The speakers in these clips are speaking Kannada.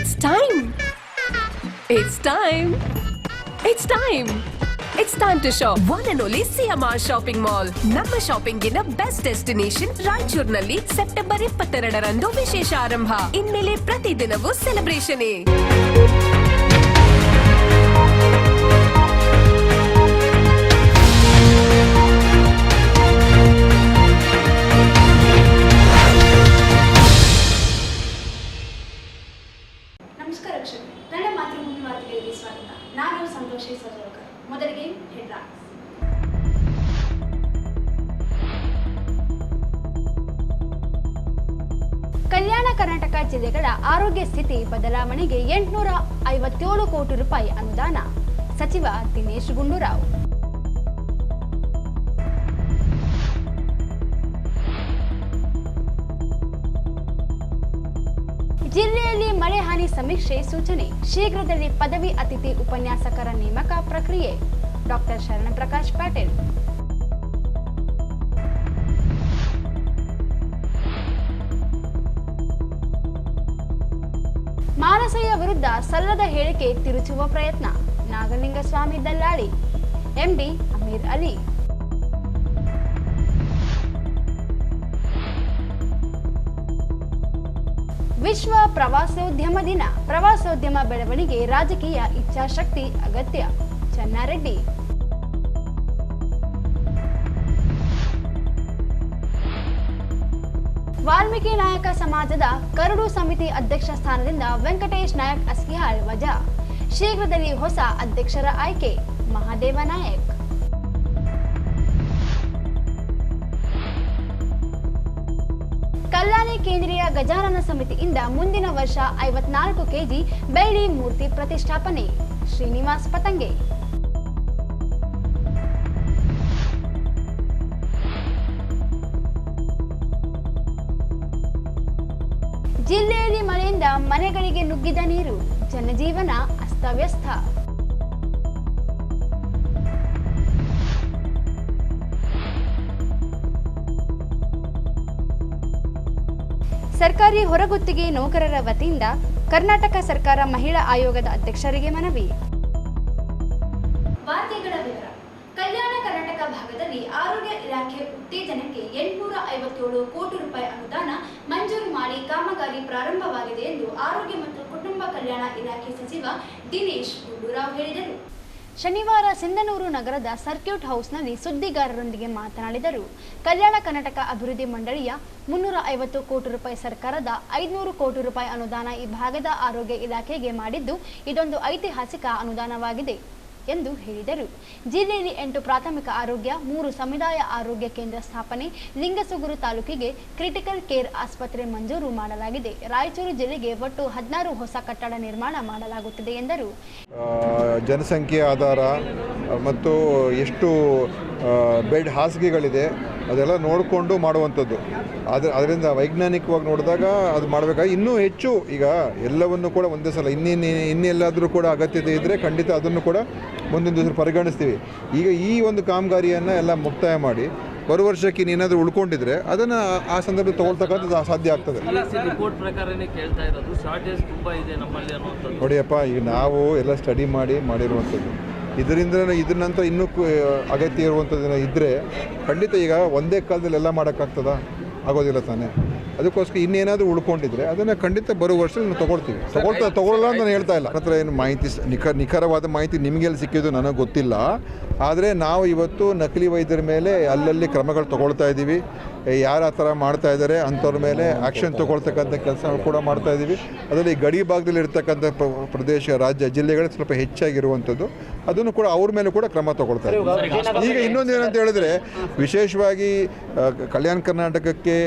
It's time. It's time. It's time. It's time to shop. One and only CMR Shopping Mall. ನಮ್ಮ ಶಾಪಿಂಗ್ ನ ಬೆಸ್ಟ್ ಡೆಸ್ಟಿನೇಷನ್ ರಾಯಚೂರಿನಲ್ಲಿ ಸೆಪ್ಟೆಂಬರ್ 22ರಂದು ವಿಶೇಷ ಆರಂಭ. ಇನ್ಮೇಲೆ ಪ್ರತಿದಿನವೂ ಸೆಲೆಬ್ರೇಷನ್. ನಮಸ್ಕಾರ ವೀಕ್ಷಕರೇ, ನನ್ನ ಮಾತೃಭೂಮಿ ವಾರ್ತೆಗಳಿಗೆ ಸ್ವಾಗತ. ನಾನು ಸಂತೋಷಿ ಸಜೋಳ್ಕರ್. ಮೊದಲಿಗೆ ಹೆಡ್ಲೈನ್ಸ್. ಕಲ್ಯಾಣ ಕರ್ನಾಟಕ ಜಿಲ್ಲೆಗಳ ಆರೋಗ್ಯ ಸ್ಥಿತಿ ಬದಲಾವಣೆಗೆ 857 ಕೋಟಿ ರೂಪಾಯಿ ಅನುದಾನ. ಸಚಿವ ದಿನೇಶ್ ಗುಂಡೂರಾವ್. ಜಿಲ್ಲೆಯಲ್ಲಿ ಮಳೆ ಹಾನಿ ಸಮೀಕ್ಷೆ ಸೂಚನೆ. ಶೀಘ್ರದಲ್ಲಿ ಪದವಿ ಅತಿಥಿ ಉಪನ್ಯಾಸಕರ ನೇಮಕ ಪ್ರಕ್ರಿಯೆ. ಡಾಕ್ಟರ್ ಶರಣಪ್ರಕಾಶ್ ಪಾಟೀಲ್. ಮಾನಸಯ್ಯ ವಿರುದ್ಧ ಸಲ್ಲದ ಹೇಳಿಕೆ ತಿರುಚುವ ಪ್ರಯತ್ನ. ನಾಗಲಿಂಗಸ್ವಾಮಿ ದಲ್ಲಾಳಿ. ಎಂಡಿ ಅಮೀರ್ ಅಲಿ. ವಿಶ್ವ ಪ್ರವಾಸೋದ್ಯಮ ದಿನ. ಪ್ರವಾಸೋದ್ಯಮ ಬೆಳವಣಿಗೆ ರಾಜಕೀಯ ಇಚ್ಛಾಶಕ್ತಿ ಅಗತ್ಯ. ಚೆನ್ನಾರೆಡ್ಡಿ. ವಾಲ್ಮೀಕಿ ನಾಯಕ ಸಮಾಜದ ಕರಡು ಸಮಿತಿ ಅಧ್ಯಕ್ಷ ಸ್ಥಾನದಿಂದ ವೆಂಕಟೇಶ್ ನಾಯಕ್ ಅಸ್ಕಿಹಾಳ್ ವಜಾ. ಶೀಘ್ರದಲ್ಲಿ ಹೊಸ ಅಧ್ಯಕ್ಷರ ಆಯ್ಕೆ. ಮಹಾದೇವ ನಾಯಕ್. ಕಲ್ಯಾಣಿ ಕೇಂದ್ರೀಯ ಗಜಾನನ ಸಮಿತಿಯಿಂದ ಮುಂದಿನ ವರ್ಷ 54 ಕೆಜಿ ಬೆಳ್ಳಿ ಮೂರ್ತಿ ಪ್ರತಿಷ್ಠಾಪನೆ. ಶ್ರೀನಿವಾಸ್ ಪತಂಗೆ. ಜಿಲ್ಲೆಯಲ್ಲಿ ಮಳೆಯಿಂದ ಮನೆಗಳಿಗೆ ನುಗ್ಗಿದ ನೀರು. ಜನಜೀವನ ಅಸ್ತವ್ಯಸ್ತ. ಸರ್ಕಾರಿ ಹೊರಗುತ್ತಿಗೆ ನೌಕರರ ವತಿಯಿಂದ ಕರ್ನಾಟಕ ಸರ್ಕಾರ ಮಹಿಳಾ ಆಯೋಗದ ಅಧ್ಯಕ್ಷರಿಗೆ ಮನವಿ. ವಾರ್ತೆಗಳ ವಿವರ. ಕಲ್ಯಾಣ ಕರ್ನಾಟಕ ಭಾಗದಲ್ಲಿ ಆರೋಗ್ಯ ಇಲಾಖೆ ಉತ್ತೇಜನಕ್ಕೆ 857 ಕೋಟಿ ರೂಪಾಯಿ ಅನುದಾನ ಮಂಜೂರು ಮಾಡಿ ಕಾಮಗಾರಿ ಪ್ರಾರಂಭವಾಗಿದೆ ಎಂದು ಆರೋಗ್ಯ ಮತ್ತು ಕುಟುಂಬ ಕಲ್ಯಾಣ ಇಲಾಖೆ ಸಚಿವ ದಿನೇಶ್ ಗುಂಡೂರಾವ್ ಹೇಳಿದರು. ಶನಿವಾರ ಸಿಂಧನೂರು ನಗರದ ಸರ್ಕ್ಯೂಟ್ ಹೌಸ್ನಲ್ಲಿ ಸುದ್ದಿಗಾರರೊಂದಿಗೆ ಮಾತನಾಡಿದರು. ಕಲ್ಯಾಣ ಕರ್ನಾಟಕ ಅಭಿವೃದ್ಧಿ ಮಂಡಳಿಯ 350 ಕೋಟಿ ರೂಪಾಯಿ ಸರ್ಕಾರದ 500 ಕೋಟಿ ರೂಪಾಯಿ ಅನುದಾನ ಈ ಭಾಗದ ಆರೋಗ್ಯ ಇಲಾಖೆಗೆ ಮಾಡಿದ್ದು ಇದೊಂದು ಐತಿಹಾಸಿಕ ಅನುದಾನವಾಗಿದೆ ಎಂದು ಹೇಳಿದರು. ಜಿಲ್ಲೆಯಲ್ಲಿ 8 ಪ್ರಾಥಮಿಕ ಆರೋಗ್ಯ, 3 ಸಮುದಾಯ ಆರೋಗ್ಯ ಕೇಂದ್ರ ಸ್ಥಾಪನೆ, ಲಿಂಗಸುಗೂರು ತಾಲೂಕಿಗೆ ಕ್ರಿಟಿಕಲ್ ಕೇರ್ ಆಸ್ಪತ್ರೆ ಮಂಜೂರು ಮಾಡಲಾಗಿದೆ. ರಾಯಚೂರು ಜಿಲ್ಲೆಗೆ ಒಟ್ಟು 16 ಹೊಸ ಕಟ್ಟಡ ನಿರ್ಮಾಣ ಮಾಡಲಾಗುತ್ತಿದೆ ಎಂದರು. ಜನಸಂಖ್ಯೆ ಆಧಾರ ಮತ್ತು ಎಷ್ಟು ಬೆಡ್ ಹಾಸಿಗೆಗಳಿದೆ ಅದೆಲ್ಲ ನೋಡಿಕೊಂಡು ಮಾಡುವಂಥದ್ದು. ಅದರಿಂದ ವೈಜ್ಞಾನಿಕವಾಗಿ ನೋಡಿದಾಗ ಅದು ಮಾಡಬೇಕಾಗಿ ಇನ್ನೂ ಹೆಚ್ಚು ಈಗ ಎಲ್ಲವನ್ನು ಕೂಡ ಒಂದೇ ಸಲ ಇನ್ನೆಲ್ಲಾದರೂ ಕೂಡ ಅಗತ್ಯತೆ ಇದ್ದರೆ ಖಂಡಿತ ಅದನ್ನು ಕೂಡ ಮುಂದಿನ ದಿವಸ ಪರಿಗಣಿಸ್ತೀವಿ. ಈಗ ಈ ಒಂದು ಕಾಮಗಾರಿಯನ್ನು ಎಲ್ಲ ಮುಕ್ತಾಯ ಮಾಡಿ ಬರುವ ವರ್ಷಕ್ಕೆ ಏನಾದರೂ ಉಳ್ಕೊಂಡಿದ್ರೆ ಅದನ್ನು ಆ ಸಂದರ್ಭದಲ್ಲಿ ತಗೊಳ್ತಕ್ಕಂಥದ್ದು ಸಾಧ್ಯ ಆಗ್ತದೆ. ನೋಡಿಯಪ್ಪ, ಈಗ ನಾವು ಎಲ್ಲ ಸ್ಟಡಿ ಮಾಡಿರುವಂಥದ್ದು ಇದರ ನಂತರ ಇನ್ನೂ ಅಗತ್ಯ ಇರುವಂಥದ್ದು ಇದ್ದರೆ ಖಂಡಿತ ಈಗ ಒಂದೇ ಕಾಲದಲ್ಲಿ ಎಲ್ಲ ಮಾಡೋಕ್ಕಾಗ್ತದ? ಆಗೋದಿಲ್ಲ ತಾನೇ. ಅದಕ್ಕೋಸ್ಕರ ಇನ್ನೇನಾದರೂ ಉಳ್ಕೊಂಡಿದ್ರೆ ಅದನ್ನು ಖಂಡಿತ ಬರೋ ವರ್ಷ ತಗೊಳ್ಳಲ್ಲ ಅಂತ ನಾನು ಹೇಳ್ತಾ ಇಲ್ಲ. ಹತ್ರ ಏನು ಮಾಹಿತಿ ನಿಖರವಾದ ಮಾಹಿತಿ ನಿಮಗೆಲ್ಲಿ ಸಿಕ್ಕಿದ್ದು ನನಗೆ ಗೊತ್ತಿಲ್ಲ. ಆದರೆ ನಾವು ಇವತ್ತು ನಕಲಿ ವೈದ್ಯರ ಮೇಲೆ ಅಲ್ಲಲ್ಲಿ ಕ್ರಮಗಳು ತೊಗೊಳ್ತಾ ಇದ್ದೀವಿ. ಯಾರು ಆ ಥರ ಮಾಡ್ತಾ ಇದ್ದಾರೆ ಅಂಥವ್ರ ಮೇಲೆ ಆ್ಯಕ್ಷನ್ ತೊಗೊಳ್ತಕ್ಕಂಥ ಕೆಲಸ ಕೂಡ ಮಾಡ್ತಾ ಇದ್ದೀವಿ. ಅದರಲ್ಲಿ ಗಡಿ ಭಾಗದಲ್ಲಿ ಇರ್ತಕ್ಕಂಥ ಪ್ರದೇಶ, ರಾಜ್ಯ, ಜಿಲ್ಲೆಗಳಿಗೆ ಸ್ವಲ್ಪ ಹೆಚ್ಚಾಗಿರುವಂಥದ್ದು ಅದನ್ನು ಕೂಡ ಅವ್ರ ಮೇಲೆ ಕೂಡ ಕ್ರಮ ತೊಗೊಳ್ತಾ ಇದ್ದೀವಿ. ಈಗ ಇನ್ನೊಂದು ಏನಂತ ಹೇಳಿದ್ರೆ, ವಿಶೇಷವಾಗಿ ಕಲ್ಯಾಣ ಕರ್ನಾಟಕಕ್ಕೆ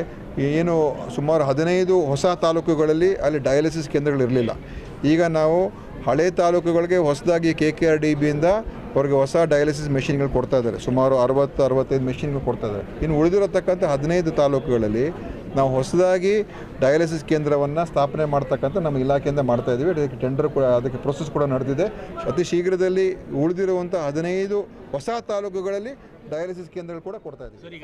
ಏನು ಸುಮಾರು 15 ಹೊಸ ತಾಲೂಕುಗಳಲ್ಲಿ ಅಲ್ಲಿ ಡಯಾಲಿಸಿಸ್ ಕೇಂದ್ರಗಳಿರಲಿಲ್ಲ. ಈಗ ನಾವು ಹಳೆ ತಾಲೂಕುಗಳಿಗೆ ಹೊಸದಾಗಿ KKRDBಯಿಂದ ಅವ್ರಿಗೆ ಹೊಸ ಡಯಾಲಿಸಿಸ್ ಮೆಷಿನ್ಗಳು ಕೊಡ್ತಾ ಇದ್ದಾರೆ. ಸುಮಾರು 60-65 ಮೆಷಿನ್ಗಳು ಕೊಡ್ತಾ ಇದ್ದಾರೆ. ಇನ್ನು ಉಳಿದಿರತಕ್ಕಂಥ 15 ತಾಲೂಕುಗಳಲ್ಲಿ ನಾವು ಹೊಸದಾಗಿ ಡಯಾಲಿಸಿಸ್ ಕೇಂದ್ರವನ್ನು ಸ್ಥಾಪನೆ ಮಾಡ್ತಕ್ಕಂಥ ನಮ್ಮ ಇಲಾಖೆಯಿಂದ ಮಾಡ್ತಾಯಿದ್ದೀವಿ. ಅದಕ್ಕೆ ಟೆಂಡರ್ ಕೂಡ, ಅದಕ್ಕೆ ಪ್ರೊಸೆಸ್ ಕೂಡ ನಡೆದಿದೆ. ಅತಿ ಶೀಘ್ರದಲ್ಲಿ ಉಳಿದಿರುವಂಥ 15 ಹೊಸ ತಾಲೂಕುಗಳಲ್ಲಿ ಡಯಾಲಿಸಿಸ್ ಕೇಂದ್ರಗಳು ಕೂಡ ಕೊಡ್ತಾ ಇದ್ದೀವಿ.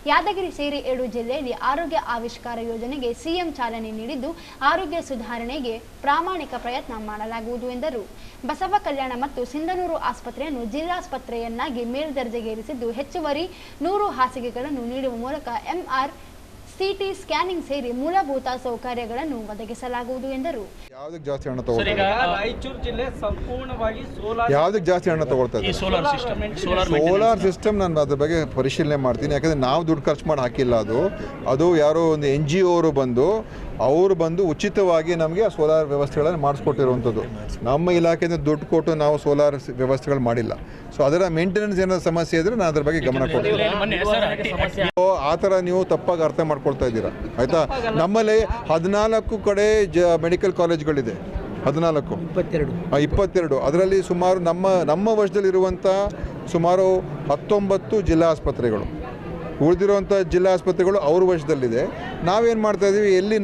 ಯಾದಗಿರಿ ಸೇರಿ 7 ಜಿಲ್ಲೆಯಲ್ಲಿ ಆರೋಗ್ಯ ಆವಿಷ್ಕಾರ ಯೋಜನೆಗೆ ಸಿಎಂ ಚಾಲನೆ ನೀಡಿದ್ದು ಆರೋಗ್ಯ ಸುಧಾರಣೆಗೆ ಪ್ರಾಮಾಣಿಕ ಪ್ರಯತ್ನ ಮಾಡಲಾಗುವುದು ಎಂದರು. ಬಸವ ಕಲ್ಯಾಣ ಮತ್ತು ಸಿಂಧನೂರು ಆಸ್ಪತ್ರೆಯನ್ನು ಜಿಲ್ಲಾಸ್ಪತ್ರೆಯನ್ನಾಗಿ ಮೇಲ್ದರ್ಜೆಗೇರಿಸಿದ್ದು ಹೆಚ್ಚುವರಿ 100 ಹಾಸಿಗೆಗಳನ್ನು ನೀಡುವ ಮೂಲಕ ಎಂಆರ್ ಸಿಟಿ ಸ್ಕ್ಯಾನಿಂಗ್ ಸೇರಿ ಮೂಲಭೂತ ಸೌಕರ್ಯಗಳನ್ನು ಒದಗಿಸಲಾಗುವುದು ಎಂದರು. ಯಾವುದಕ್ಕೆ ಜಾಸ್ತಿ ಹಣ ತಗೊಳ್ತಾರೆ? ರಾಯಚೂರು ಜಿಲ್ಲೆ ಸಂಪೂರ್ಣವಾಗಿ ಯಾವುದಕ್ಕೆ ಜಾಸ್ತಿ ಹಣ ತಗೊಳ್ತಾ ಇದೆ? ಸೋಲಾರ್ ಸಿಸ್ಟಮ್ ನಾನು ಅದ್ರ ಬಗ್ಗೆ ಪರಿಶೀಲನೆ ಮಾಡ್ತೀನಿ. ಯಾಕಂದರೆ ನಾವು ದುಡ್ಡು ಖರ್ಚು ಮಾಡಿ ಹಾಕಿಲ್ಲ. ಅದು ಯಾರೋ ಒಂದು NGO ಅವರು ಬಂದು ಉಚಿತವಾಗಿ ನಮಗೆ ಆ ಸೋಲಾರ್ ವ್ಯವಸ್ಥೆಗಳನ್ನು ಮಾಡಿಸ್ಕೊಟ್ಟಿರುವಂಥದ್ದು. ನಮ್ಮ ಇಲಾಖೆಯಿಂದ ದುಡ್ಡು ಕೊಟ್ಟು ನಾವು ಸೋಲಾರ್ ವ್ಯವಸ್ಥೆಗಳು ಮಾಡಿಲ್ಲ. ಸೊ ಅದರ ಮೇಂಟೆನೆನ್ಸ್ ಏನಾದರೂ ಸಮಸ್ಯೆ ಇದ್ದರೆ ನಾನು ಅದ್ರ ಬಗ್ಗೆ ಗಮನ ಕೊಡ್ತೀನಿ. ಆ ಥರ ನೀವು ತಪ್ಪಾಗಿ ಅರ್ಥ ಮಾಡ್ಕೊಳ್ತಾ ಇದ್ದೀರಾ, ಆಯಿತಾ? ನಮ್ಮಲ್ಲಿ 14 ಕಡೆ ಮೆಡಿಕಲ್ ಕಾಲೇಜ್ಗಳಿದೆ. 22 ಅದರಲ್ಲಿ ಸುಮಾರು ನಮ್ಮ ವಶದಲ್ಲಿರುವಂಥ ಸುಮಾರು 19 ಜಿಲ್ಲಾ ಆಸ್ಪತ್ರೆಗಳು. ಉಳಿದಿರುವಂಥ ಜಿಲ್ಲಾ ಆಸ್ಪತ್ರೆಗಳು ಅವ್ರ ವಶದಲ್ಲಿದೆ. ನಾವೇನು ಮಾಡ್ತಾಯಿದ್ದೀವಿ, ಎಲ್ಲಿ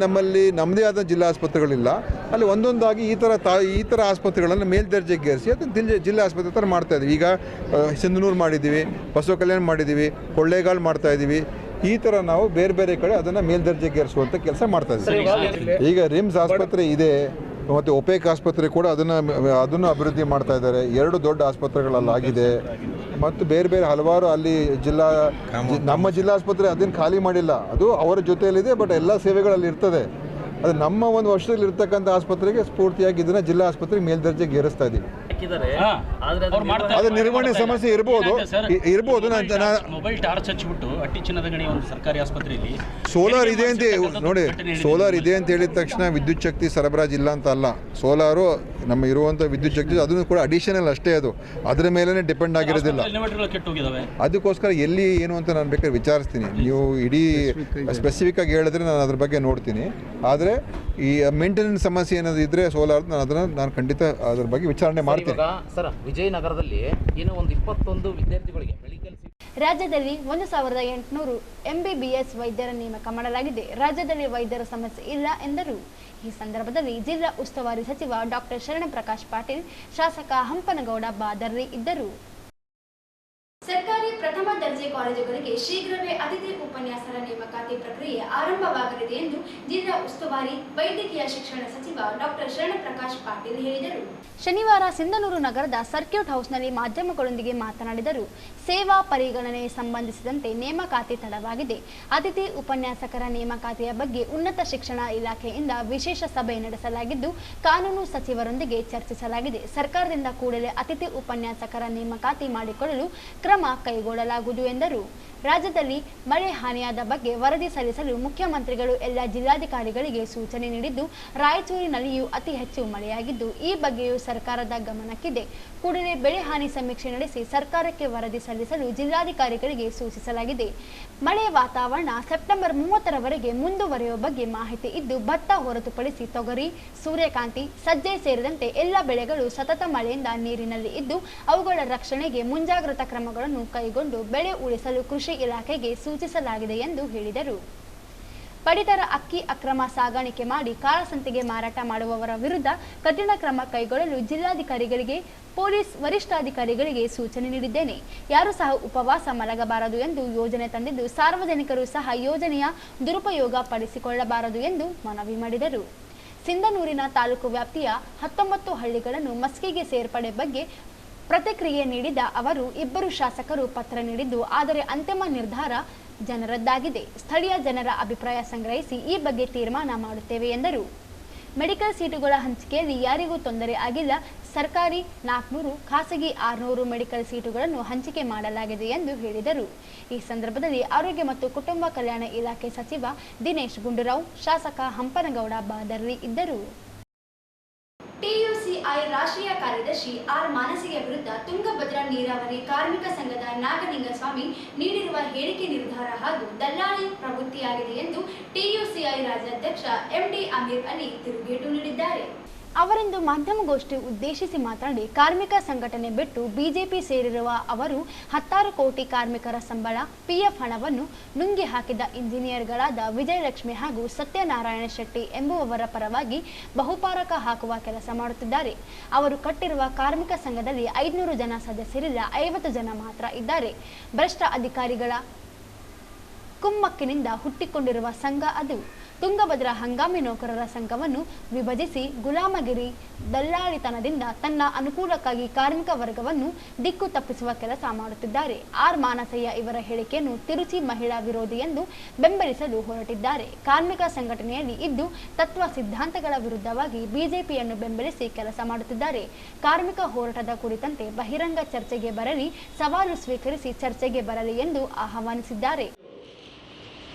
ನಮ್ಮದೇ ಆದ ಜಿಲ್ಲಾ ಆಸ್ಪತ್ರೆಗಳಿಲ್ಲ ಅಲ್ಲಿ ಒಂದೊಂದಾಗಿ ಈ ಥರ ಆಸ್ಪತ್ರೆಗಳನ್ನು ಮೇಲ್ದರ್ಜೆಗೇರಿಸಿ ಅದನ್ನು ಜಿಲ್ಲಾ ಆಸ್ಪತ್ರೆ ಥರ ಮಾಡ್ತಾಯಿದ್ದೀವಿ. ಈಗ ಸಿಂಧನೂರು ಮಾಡಿದ್ದೀವಿ, ಬಸವ ಕಲ್ಯಾಣ ಮಾಡಿದ್ದೀವಿ, ಕೊಳ್ಳೇಗಾಲ ಮಾಡ್ತಾಯಿದ್ದೀವಿ. ಈ ಥರ ನಾವು ಬೇರೆ ಬೇರೆ ಕಡೆ ಅದನ್ನು ಮೇಲ್ದರ್ಜೆಗೇರಿಸುವಂಥ ಕೆಲಸ ಮಾಡ್ತಾಯಿದ್ದೀವಿ. ಈಗ ರಿಮ್ಸ್ ಆಸ್ಪತ್ರೆ ಇದೆ ಮತ್ತು ಒಪೇಕ್ ಆಸ್ಪತ್ರೆ ಕೂಡ ಅದನ್ನು ಅಭಿವೃದ್ಧಿ ಮಾಡ್ತಾ ಇದ್ದಾರೆ. 2 ದೊಡ್ಡ ಆಸ್ಪತ್ರೆಗಳಲ್ಲಾಗಿದೆ ಮತ್ತು ಬೇರೆ ಬೇರೆ ಹಲವಾರು ಅಲ್ಲಿ ನಮ್ಮ ಜಿಲ್ಲಾ ಆಸ್ಪತ್ರೆ ಅದನ್ನು ಖಾಲಿ ಮಾಡಿಲ್ಲ, ಅದು ಅವರ ಜೊತೆಯಲ್ಲಿದೆ. ಬಟ್ ಎಲ್ಲ ಸೇವೆಗಳಲ್ಲಿ ಇರ್ತದೆ. ಅದು ನಮ್ಮ ಒಂದು ವರ್ಷದಲ್ಲಿ ಇರ್ತಕ್ಕಂಥ ಆಸ್ಪತ್ರೆಗೆ ಸ್ಫೂರ್ತಿಯಾಗಿ ಇದನ್ನು ಜಿಲ್ಲಾ ಆಸ್ಪತ್ರೆಗೆ ಮೇಲ್ದರ್ಜೆಗೆ ಏರಿಸ್ತಾ ಇದ್ದೀವಿ. ಅದು ನಿರ್ವಹಣೆ ಸಮಸ್ಯೆ ಇರ್ಬೋದು. ಮೊಬೈಲ್ ಟಾರ್ಚ್ ಹಚ್ಚಿಬಿಟ್ಟು ಅಟ್ಟಿ ಚಿನ್ನದ ಗಣಿ ಒಂದು ಸರ್ಕಾರಿ ಆಸ್ಪತ್ರೆಯಲ್ಲಿ ಸೋಲಾರ್ ಇದೆ ಅಂತ ನೋಡಿ, ಸೋಲಾರ್ ಇದೆ ಅಂತ ಹೇಳಿದ ತಕ್ಷಣ ವಿದ್ಯುತ್ ಶಕ್ತಿ ಸರಬರಾಜು ಇಲ್ಲ ಅಂತ ಅಲ್ಲ. ಸೋಲಾರು ನಮ್ಮ ಇರುವಂಥ ವಿದ್ಯುತ್ ಶಕ್ತಿ ಅದನ್ನು ಕೂಡ ಅಡಿಷನಲ್ ಅಷ್ಟೇ, ಅದು ಅದರ ಮೇಲೇ ಡಿಪೆಂಡ್ ಆಗಿರೋದಿಲ್ಲ. ಅದಕ್ಕೋಸ್ಕರ ಎಲ್ಲಿ ಏನು ಅಂತ ನಾನು ಬೇಕಾದ್ರೆ ವಿಚಾರಿಸ್ತೀನಿ. ನೀವು ಇಡೀ ಸ್ಪೆಸಿಫಿಕ್ ಆಗಿ ಹೇಳಿದ್ರೆ ನಾನು ಅದ್ರ ಬಗ್ಗೆ ನೋಡ್ತೀನಿ. ಆದರೆ ಈ ಮೇಂಟೆನೆನ್ಸ್ ಸಮಸ್ಯೆ ಏನಾದ್ರು ಇದ್ರೆ ಸೋಲಾರ್ ನಾನು ಖಂಡಿತ ಅದ್ರ ಬಗ್ಗೆ ವಿಚಾರಣೆ ಮಾಡ್ತೀನಿ. ಸರ್, ವಿಜಯನಗರದಲ್ಲಿ ಏನೋ ಒಂದು 21 ವಿದ್ಯಾರ್ಥಿಗಳಿಗೆ ಮೆಡಿಕಲ್ ರಾಜ್ಯದಲ್ಲಿ 1800 MBBS ವೈದ್ಯರ ನೇಮಕ ಮಾಡಲಾಗಿದೆ. ರಾಜ್ಯದಲ್ಲಿ ವೈದ್ಯರ ಸಮಸ್ಯೆ ಇಲ್ಲ ಎಂದರು. ಈ ಸಂದರ್ಭದಲ್ಲಿ ಜಿಲ್ಲಾ ಉಸ್ತುವಾರಿ ಸಚಿವ ಡಾಕ್ಟರ್ ಶರಣಪ್ರಕಾಶ್ ಪಾಟೀಲ್, ಶಾಸಕ ಹಂಪನಗೌಡ ಬಾದರ್ರಿ ಇದ್ದರು. ಸರ್ಕಾರಿ ಪ್ರಥಮ ದರ್ಜೆ ಕಾಲೇಜುಗಳಿಗೆ ಶೀಘ್ರವೇ ಅತಿಥಿ ಉಪನ್ಯಾಸಕರ ನೇಮಕಾತಿ ಪ್ರಕ್ರಿಯೆ ಆರಂಭವಾಗಲಿದೆ ಎಂದು ಜಿಲ್ಲಾ ಉಸ್ತುವಾರಿ ವೈದ್ಯಕೀಯ ಶಿಕ್ಷಣ ಸಚಿವ ಡಾಕ್ಟರ್ ಶರಣಪ್ರಕಾಶ್ ಪಾಟೀಲ್ ಹೇಳಿದರು. ಶನಿವಾರ ಸಿಂಧನೂರು ನಗರದ ಸರ್ಕ್ಯೂಟ್ ಹೌಸ್ನಲ್ಲಿ ಮಾಧ್ಯಮಗಳೊಂದಿಗೆ ಮಾತನಾಡಿದರು. ಸೇವಾ ಪರಿಗಣನೆ ಸಂಬಂಧಿಸಿದಂತೆ ನೇಮಕಾತಿ ತಡವಾಗಿದೆ. ಅತಿಥಿ ಉಪನ್ಯಾಸಕರ ನೇಮಕಾತಿಯ ಬಗ್ಗೆ ಉನ್ನತ ಶಿಕ್ಷಣ ಇಲಾಖೆಯಿಂದ ವಿಶೇಷ ಸಭೆ ನಡೆಸಲಾಗಿದ್ದು ಕಾನೂನು ಸಚಿವರೊಂದಿಗೆ ಚರ್ಚಿಸಲಾಗಿದೆ. ಸರ್ಕಾರದಿಂದ ಕೂಡಲೇ ಅತಿಥಿ ಉಪನ್ಯಾಸಕರ ನೇಮಕಾತಿ ಮಾಡಿಕೊಳ್ಳಲು ಕ್ರಮ ಕೈಗೊಳ್ಳಲಾಗುವುದು ಎಂದರು. ರಾಜ್ಯದಲ್ಲಿ ಮಳೆ ಹಾನಿಯಾದ ಬಗ್ಗೆ ವರದಿ ಸಲ್ಲಿಸಲು ಮುಖ್ಯಮಂತ್ರಿಗಳು ಎಲ್ಲ ಜಿಲ್ಲಾಧಿಕಾರಿಗಳಿಗೆ ಸೂಚನೆ ನೀಡಿದ್ದು ರಾಯಚೂರಿನಲ್ಲಿಯೂ ಅತಿ ಹೆಚ್ಚು ಮಳೆಯಾಗಿದ್ದು ಈ ಬಗ್ಗೆಯೂ ಸರ್ಕಾರದ ಗಮನಕ್ಕಿದೆ. ಕೂಡಲೇ ಬೆಳೆ ಹಾನಿ ಸಮೀಕ್ಷೆ ನಡೆಸಿ ಸರ್ಕಾರಕ್ಕೆ ವರದಿ ಸಲ್ಲಿಸಲು ಜಿಲ್ಲಾಧಿಕಾರಿಗಳಿಗೆ ಸೂಚಿಸಲಾಗಿದೆ. ಮಳೆ ವಾತಾವರಣ ಸೆಪ್ಟೆಂಬರ್ 30ರವರೆಗೆ ಮುಂದುವರೆಯುವ ಬಗ್ಗೆ ಮಾಹಿತಿ ಇದ್ದು ಭತ್ತ ಹೊರತುಪಡಿಸಿ ತೊಗರಿ, ಸೂರ್ಯಕಾಂತಿ, ಸಜ್ಜೆ ಸೇರಿದಂತೆ ಎಲ್ಲ ಬೆಳೆಗಳು ಸತತ ಮಳೆಯಿಂದ ನೀರಿನಲ್ಲಿ ಇದ್ದು ಅವುಗಳ ರಕ್ಷಣೆಗೆ ಮುಂಜಾಗ್ರತಾ ಕ್ರಮಗಳನ್ನು ಕೈಗೊಂಡು ಬೆಳೆ ಉಳಿಸಲು ಕೃಷಿ ಇಲಾಖೆಗೆ ಸೂಚಿಸಲಾಗಿದೆ ಎಂದು ಹೇಳಿದರು. ಪಡಿತರ ಅಕ್ಕಿ ಅಕ್ರಮ ಸಾಗಾಣಿಕೆ ಮಾಡಿ ಕಾಳಸಂತೆಗೆ ಮಾರಾಟ ಮಾಡುವವರ ವಿರುದ್ಧ ಕಠಿಣ ಕ್ರಮ ಕೈಗೊಳ್ಳಲು ಜಿಲ್ಲಾಧಿಕಾರಿಗಳಿಗೆ, ಪೊಲೀಸ್ ವರಿಷ್ಠಾಧಿಕಾರಿಗಳಿಗೆ ಸೂಚನೆ ನೀಡಿದ್ದೇನೆ. ಯಾರು ಸಹ ಉಪವಾಸ ಮಲಗಬಾರದು ಎಂದು ಯೋಜನೆ ತಂದಿದ್ದು ಸಾರ್ವಜನಿಕರು ಸಹ ಯೋಜನೆಯ ದುರುಪಯೋಗ ಪಡಿಸಿಕೊಳ್ಳಬಾರದು ಎಂದು ಮನವಿ ಮಾಡಿದರು. ಸಿಂಧನೂರಿನ ತಾಲೂಕು ವ್ಯಾಪ್ತಿಯ 19 ಹಳ್ಳಿಗಳನ್ನು ಮಸ್ಕಿಗೆ ಸೇರ್ಪಡೆ ಬಗ್ಗೆ ಪ್ರತಿಕ್ರಿಯೆ ನೀಡಿದ ಅವರು, 2 ಶಾಸಕರು ಪತ್ರ ನೀಡಿದ್ದು ಆದರೆ ಅಂತಿಮ ನಿರ್ಧಾರ ಜನರದ್ದಾಗಿದೆ. ಸ್ಥಳೀಯ ಜನರ ಅಭಿಪ್ರಾಯ ಸಂಗ್ರಹಿಸಿ ಈ ಬಗ್ಗೆ ತೀರ್ಮಾನ ಮಾಡುತ್ತೇವೆ ಎಂದರು. ಮೆಡಿಕಲ್ ಸೀಟುಗಳ ಹಂಚಿಕೆಯಲ್ಲಿ ಯಾರಿಗೂ ತೊಂದರೆ ಆಗಿಲ್ಲ. ಸರ್ಕಾರಿ 400, ಖಾಸಗಿ 600 ಮೆಡಿಕಲ್ ಸೀಟುಗಳನ್ನು ಹಂಚಿಕೆ ಮಾಡಲಾಗಿದೆ ಎಂದು ಹೇಳಿದರು. ಈ ಸಂದರ್ಭದಲ್ಲಿ ಆರೋಗ್ಯ ಮತ್ತು ಕುಟುಂಬ ಕಲ್ಯಾಣ ಇಲಾಖೆ ಸಚಿವ ದಿನೇಶ್ ಗುಂಡೂರಾವ್, ಶಾಸಕ ಹಂಪನಗೌಡ ಬಾದರ್ರಿ ಇದ್ದರು. ಟಿಯುಸಿಐ ರಾಷ್ಟ್ರೀಯ ಕಾರ್ಯದರ್ಶಿ ಆರ್ ಮಾನಸಿಗೆ ವಿರುದ್ಧ ತುಂಗಭದ್ರಾ ನೀರಾವರಿ ಕಾರ್ಮಿಕ ಸಂಘದ ನಾಗಲಿಂಗಸ್ವಾಮಿ ನೀಡಿರುವ ಹೇಳಿಕೆ ನಿರ್ಧಾರ ಹಾಗೂ ದಲ್ಲಾಳಿ ಪ್ರವೃತ್ತಿಯಾಗಿದೆ ಎಂದು ಟಿಯುಸಿಐ ರಾಜ್ಯಾಧ್ಯಕ್ಷ ಎಂಡಿ ಅಮೀರ್ ಅಲಿ ತಿರುಗೇಟು ನೀಡಿದ್ದಾರೆ. ಅವರಿಂದು ಮಾಧ್ಯಮಗೋಷ್ಠಿ ಉದ್ದೇಶಿಸಿ ಮಾತನಾಡಿ, ಕಾರ್ಮಿಕ ಸಂಘಟನೆ ಬಿಟ್ಟು ಬಿಜೆಪಿ ಸೇರಿರುವ ಅವರು 16 ಕೋಟಿ ಕಾರ್ಮಿಕರ ಸಂಬಳ, ಪಿಎಫ್ ಹಣವನ್ನು ನುಂಗಿ ಹಾಕಿದ ಇಂಜಿನಿಯರ್ಗಳಾದ ವಿಜಯಲಕ್ಷ್ಮಿ ಹಾಗೂ ಸತ್ಯನಾರಾಯಣ ಶೆಟ್ಟಿ ಎಂಬುವವರ ಪರವಾಗಿ ಬಹುಪಾರಕ ಹಾಕುವ ಕೆಲಸ ಮಾಡುತ್ತಿದ್ದಾರೆ. ಅವರು ಕಟ್ಟಿರುವ ಕಾರ್ಮಿಕ ಸಂಘದಲ್ಲಿ 500 ಜನ ಸದಸ್ಯರಿಲ್ಲ, 50 ಜನ ಮಾತ್ರ ಇದ್ದಾರೆ. ಭ್ರಷ್ಟ ಅಧಿಕಾರಿಗಳ ಕುಮ್ಮಕ್ಕಿನಿಂದ ಹುಟ್ಟಿಕೊಂಡಿರುವ ಸಂಘ ಅದು. ತುಂಗಭದ್ರಾ ಹಂಗಾಮಿ ನೌಕರರ ಸಂಘವನ್ನು ವಿಭಜಿಸಿ ಗುಲಾಮಗಿರಿ ದಲ್ಲಾಳಿತನದಿಂದ ತನ್ನ ಅನುಕೂಲಕ್ಕಾಗಿ ಕಾರ್ಮಿಕ ವರ್ಗವನ್ನು ದಿಕ್ಕು ತಪ್ಪಿಸುವ ಕೆಲಸ ಮಾಡುತ್ತಿದ್ದಾರೆ. ಆರ್ ಮಾನಸಯ್ಯ ಇವರ ಹೇಳಿಕೆಯನ್ನು ತಿರುಚಿ ಮಹಿಳಾ ವಿರೋಧಿ ಎಂದು ಬೆಂಬಲಿಸಲು ಹೊರಟಿದ್ದಾರೆ. ಕಾರ್ಮಿಕ ಸಂಘಟನೆಯಲ್ಲಿ ಇದ್ದು ತತ್ವ ಸಿದ್ಧಾಂತಗಳ ವಿರುದ್ಧವಾಗಿ ಬಿಜೆಪಿಯನ್ನು ಬೆಂಬಲಿಸಿ ಕೆಲಸ ಮಾಡುತ್ತಿದ್ದಾರೆ. ಕಾರ್ಮಿಕ ಹೋರಾಟದ ಕುರಿತಂತೆ ಬಹಿರಂಗ ಚರ್ಚೆಗೆ ಬರಲಿ, ಸವಾಲು ಸ್ವೀಕರಿಸಿ ಚರ್ಚೆಗೆ ಬರಲಿ ಎಂದು ಆಹ್ವಾನಿಸಿದ್ದಾರೆ.